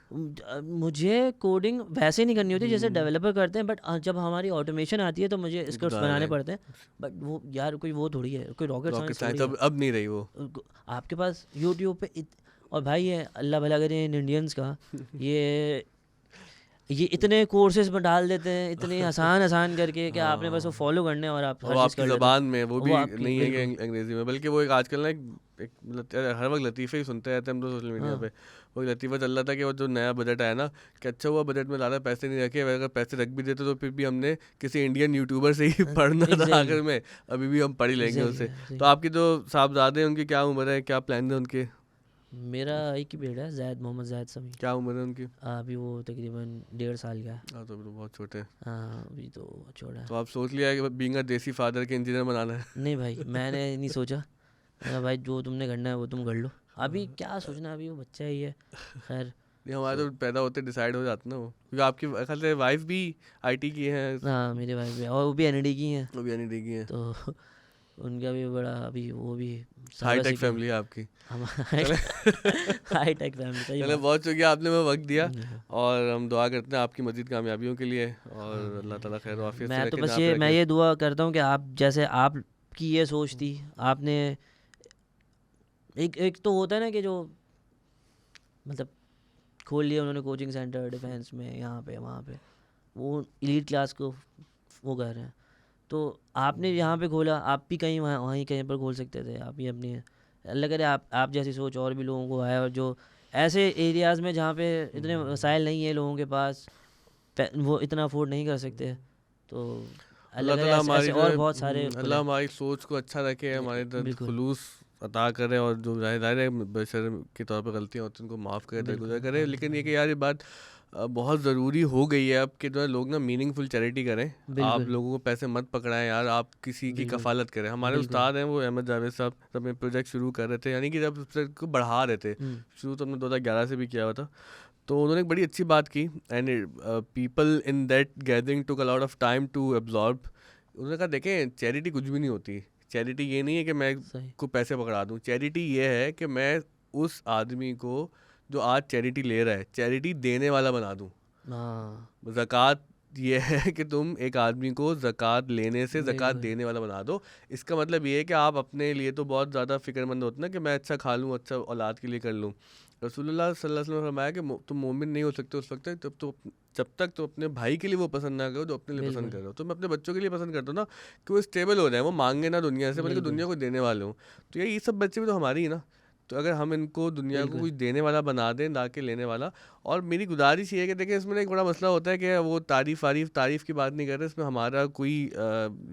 मुझे कोडिंग वैसे नहीं करनी होती जैसे हम्म, डेवलपर करते हैं, बट जब हमारी ऑटोमेशन आती है तो मुझे स्क्रिप्ट्स गाना बनाने है पड़ते हैं। बट वो यार कोई वो थोड़ी है, कोई रॉकेट रॉकेट साइंस साइंस, थोड़ी है। अब नहीं रही वो। आपके पास यूट्यूब पे और भाई ये अल्लाह भला करे इन इंडियंस का, ये इतने कोर्सेज में डाल देते हैं इतने आसान आसान करके कि आपने बस वो हाँ, फॉलो करने और आप और हर चीज़ आपकी कर लेते ज़बान में वो हो, वो भी आपकी नहीं है कि बिल्कुल। अंग्रेज़ी में, बल्कि वो एक आजकल ना एक हर वक्त लतीफ़े ही सुनते रहते हैं हम तो सोशल मीडिया हाँ पे। वो एक लतीफ़ा चल रहा था कि वो जो नया बजट आया ना, कि अच्छा हुआ बजट में ज़्यादा पैसे नहीं रखे, अगर पैसे रख भी देते तो फिर भी हमने किसी इंडियन यूट्यूबर से ही पढ़ना था एग्जैक्टली आखिर में, अभी भी हम पढ़ ही लेंगे उससे। एग्जैक्टली। तो आपकी जो साहबजादे हैं उनकी क्या उम्र है, क्या प्लान है उनके, मेरा एक ही बेटा है, जैद, मोहम्मद जैद समी। क्या उम्र है उनकी? अभी वो तकरीबन 1.5 साल का है। हाँ, तो अभी तो बहुत छोटे हैं। हाँ अभी तो छोड़ा है। तो आप सोच लिया है कि बीइंग अ देसी फादर के इंजीनियर बनाना है? नहीं भाई मैंने नहीं सोचा, मैंने कहा भाई जो तुमने करना है वो तुम कर लो, अभी हाँ। क्या सोचना, अभी वो बच्चा ही है। खैर नहीं, हमारे सो तो पैदा होते डिसाइड हो जाता ना वो, क्योंकि आपकी ख्याल से वाइफ भी आईटी की है, हाँ मेरे भाई भी, और वो भी एनडी की हैं, वो भी यानी देखी है, तो उनका भी बड़ा अभी वो भी high cyber tech secure family है आपकी। हमारा चले हाई टेक फैमिली, सही चले, बात। बहुत शुक्रिया आपने मैं वक्त दिया, हाँ और हम दुआ करते हैं आपकी मजीद कामयाबियों के लिए, हाँ और अल्लाह भाई, ताला खैर आफियत से मैं तो रखे बस जहाँ पे मैं रखे। ये दुआ करता हूँ कि आप जैसे आपकी ये सोच थी, आपने एक एक तो होता है ना कि जो मतलब खोल लिया उन्होंने कोचिंग सेंटर डिफेंस में, यहाँ पे वहाँ पे, वो एलीट क्लास को वो कर रहे हैं। तो आपने यहाँ पे खोला, आप भी कहीं वहाँ वहीं कहीं पर खोल सकते थे, आप भी अपनी अल्लाह करे आप जैसी सोच और भी लोगों को आए, और जो ऐसे एरियाज़ में जहाँ पे इतने वसाइल नहीं है लोगों के पास, वो इतना अफोर्ड नहीं कर सकते, तो अल्लाह अल्लाह करे ताला ऐसे हमारी ऐसे जो और है, बहुत सारे अल्लाह खुले। हमारी सोच को अच्छा रखे, हमारे अंदर बिल्कुल खुलूस अता करे, और जो ज़ाहिर ज़ाहिर है बशर के तौर पर गलतियाँ होती हैं उनको माफ़ करे, दरगुजर बिल्कुल। करे, हाँ लेकिन ये हाँ कि यार ये बात बहुत ज़रूरी हो गई है अब कि जो है लोग ना मीनिंगफुल चैरिटी करें। आप बिल्कुल लोगों को पैसे मत पकड़ाएं यार, आप किसी की बिल्कुल कफ़ालत करें। हमारे बिल्कुल। उस्ताद हैं वो अहमद जावेद साहब, जब मैं प्रोजेक्ट शुरू कर रहे थे, यानी कि जब प्रोजेक्ट को बढ़ा रहे थे, हम्म शुरू तो हमने 2011 से भी किया हुआ था, तो उन्होंने एक बड़ी अच्छी बात की, and people in that gathering took a lot of time to absorb. उन्होंने कहा देखें, चैरिटी कुछ भी नहीं होती, चैरिटी ये नहीं है कि मैं सही। को पैसे पकड़ा दूं, चैरिटी ये है कि मैं उस आदमी को जो आज चैरिटी ले रहा है, चैरिटी देने वाला बना दूं। हाँ ज़कात ये है कि तुम एक आदमी को ज़कात लेने से ज़कात बिल्कुल देने वाला बना दो। इसका मतलब ये है कि आप अपने लिए तो बहुत ज़्यादा फ़िक्रमंद होते ना कि मैं अच्छा खा लूँ, अच्छा औलाद के लिए कर लूँ। रसूलुल्लाह सल्लल्लाहु अलैहि वसल्लम ने फरमाया कि तुम मोमिन नहीं हो सकते उस वक्त तक जब तक तो अपने भाई के लिए वो पसंद ना करो जो अपने लिए पसंद बिल्कुल कर रहे हो। तो मैं अपने बच्चों के लिए पसंद करता हूँ ना कि वो स्टेबल हो जाए, वो मांगे ना दुनिया से, बल्कि बिल्कुल दुनिया को देने वाले हों। तो ये सब बच्चे भी तो हमारी ही ना, तो अगर हम इनको दुनिया को बिल्कुल। कुछ देने वाला बना दें ना कि लेने वाला। और मेरी गुजारिश ये है कि देखिए, इसमें एक बड़ा मसला होता है कि वो तारीफ़ की बात नहीं कर रहे, इसमें हमारा कोई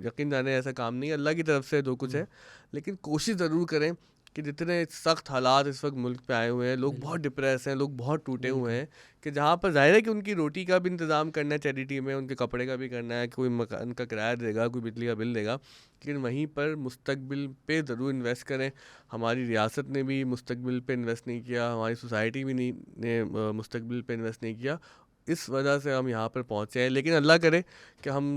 यकीन जाने ऐसा काम नहीं है, अल्लाह की तरफ से जो कुछ हम्म है। लेकिन कोशिश ज़रूर करें कि जितने सख्त हालात इस वक्त मुल्क पे आए हुए हैं, लोग बिल्कुल बहुत डिप्रेस हैं, लोग बहुत टूटे हुए बिल्कुल हैं, कि जहाँ पर ज़ाहिर है कि उनकी रोटी का भी इंतज़ाम करना है चैरिटी में, उनके कपड़े का भी करना है, कोई मकान का किराया देगा, कोई बिजली का बिल देगा, लेकिन वहीं पर मुस्तकबिल पे ज़रूर इन्वेस्ट करें। हमारी रियासत ने भी मुस्तकबिल पे इन्वेस्ट नहीं किया, हमारी सोसाइटी भी नहीं ने मुस्तकबिल पे इन्वेस्ट नहीं किया, इस वजह से हम यहाँ पर पहुँचे हैं। लेकिन अल्लाह करे कि हम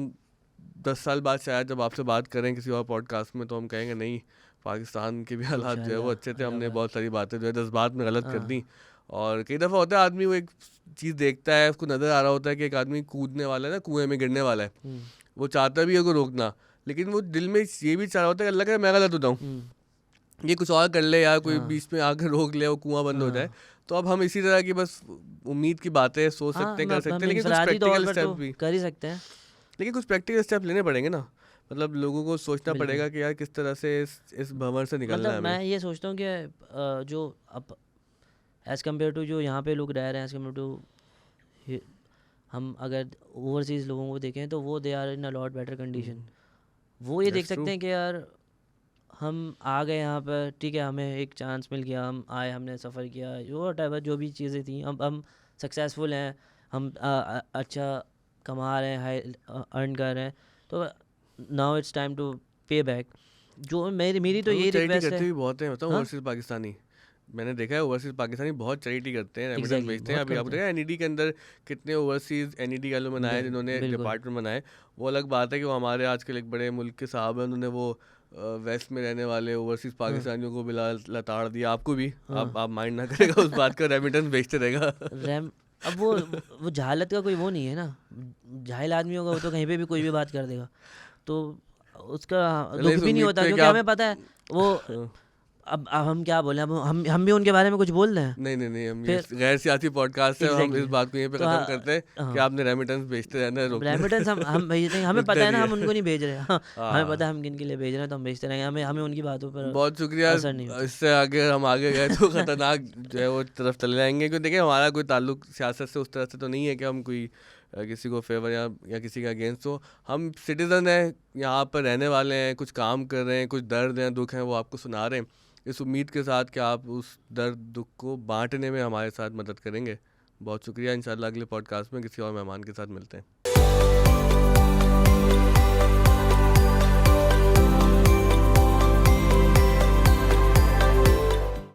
10 साल बाद शायद जब आपसे बात करें किसी और पॉडकास्ट में, तो हम कहेंगे नहीं, पाकिस्तान के भी हालात जो है वो अच्छे इंशाल्लाह थे, अल्लाह हमने पाक। बहुत सारी बातें जो है जज्बात में गलत कर दी। हाँ और कई दफ़ा होता है आदमी वो एक चीज़ देखता है, उसको नज़र आ रहा होता है कि एक आदमी कूदने वाला है ना, कुएं में गिरने वाला है, हम्म वो चाहता भी है उसको रोकना, लेकिन वो दिल में ये भी चाह रहा होता है कि अल्लाह करे मैं गलत होता हूँ, हम्म ये कुछ और कर ले या कोई हाँ बीच में आकर रोक ले, वो कुआं बंद हो जाए। हाँ तो अब हम इसी तरह की बस उम्मीद की बातें सोच हाँ, सकते हैं, कर सकते हम हैं, लेकिन कुछ इनफरादी तौर प्रैक्टिकल पर स्टेप तो भी, कर ही सकते हैं। लेकिन कुछ प्रैक्टिकल स्टेप लेने पड़ेंगे ना। मतलब लोगों को सोचना बिल्कुल, पड़ेगा कि यार किस तरह से इस भंवर से निकलना मतलब है हमें। मैं ये सोचता हूँ कि जो अब एज़ कम्पेयर टू जो यहाँ पे लोग रह रहे हैं, एज़ कम्पेयर टू हम अगर ओवरसीज़ लोगों को देखें तो वो they are in a lot better condition. वो ये देख दैट्स ट्रू। सकते हैं कि यार हम आ गए यहाँ पर, ठीक है, हमें एक चांस मिल गया, हम आए, हमने सफ़र किया, जो जो भी चीज़ें थी, हम सक्सेसफुल हैं, हम अच्छा कमा रहे हैं, हाई अर्न कर रहे हैं, तो नाउ इट्स टाइम टू पे बैक। जो मेरी मेरी तो और वो यही चैरिटी रिक्वेस्ट करते है। भी बहुत हैं, बताऊँ, हाँ ओवरसीज़ पाकिस्तानी मैंने देखा है ओवरसीज पाकिस्तानी बहुत चैरिटी करते हैं, रेमिटेंस एग्जैक्टली भेजते हैं। बहुत अभी आपको करते देखा हैं। एनईडी के अंदर कितने ओवरसीज एनईडी वालों बनाए जिन्होंने बिल्कुल डिपार्टमेंट बनाए। वो अलग बात है कि वो हमारे आजकल एक बड़े मुल्क के साहब हैं, उन्होंने वो वेस्ट में रहने वाले ओवरसीज हाँ पाकिस्तानियों को बिला लताड़ दिया, आपको भी। हाँ आप माइंड ना करेगा उस बात का, रेमिटेंस भेजते रहेगा। रैम अब वो जहालत का कोई वो नहीं है ना, जाहिल आदमी होगा वो तो कहीं पे भी कोई भी बात कर देगा, तो उसका चलो दुख इस भी नहीं उम्मीद होता पे कि क्योंकि आप हमें पता है वो। हाँ। अब हम क्या बोले, अब हम भी उनके बारे में कुछ बोल रहे हैं नहीं नहीं नहीं, हम ये फिर। गैर सियासी पॉडकास्ट है, हम इस एग्जैक्टली बात को यहीं पे तो खत्म करते हैं कि हाँ आपने रेमिटेंस भेजते रहना है, अब रोकना रेमिटेंस हम भेजते हैं, हमें रुकना पता है ना नहीं हम उनको है। नहीं भेज रहे। हाँ हमें पता हाँ, है हम किन के लिए भेज रहे हैं, तो हम भेजते रहेंगे, हमें हमें उनकी बातों पर बहुत शुक्रिया। असर नहीं होता। इससे आगे हम आगे गए तो खतरनाक जो है वो तरफ चले जाएंगे, क्योंकि देखिए हमारा कोई ताल्लुक सियासत से उस तरह से तो नहीं है कि हम कोई किसी को फेवर या किसी का अगेंस्ट हो। हम सिटीज़न हैं, यहाँ पर रहने वाले हैं, कुछ काम कर रहे हैं, कुछ दर्द हैं दुख हैं वो आपको सुना रहे हैं, इस उम्मीद के साथ कि आप उस दर्द दुख को बांटने में हमारे साथ मदद करेंगे। बहुत शुक्रिया। इंशाल्लाह अगले पॉडकास्ट में किसी और मेहमान के साथ मिलते हैं।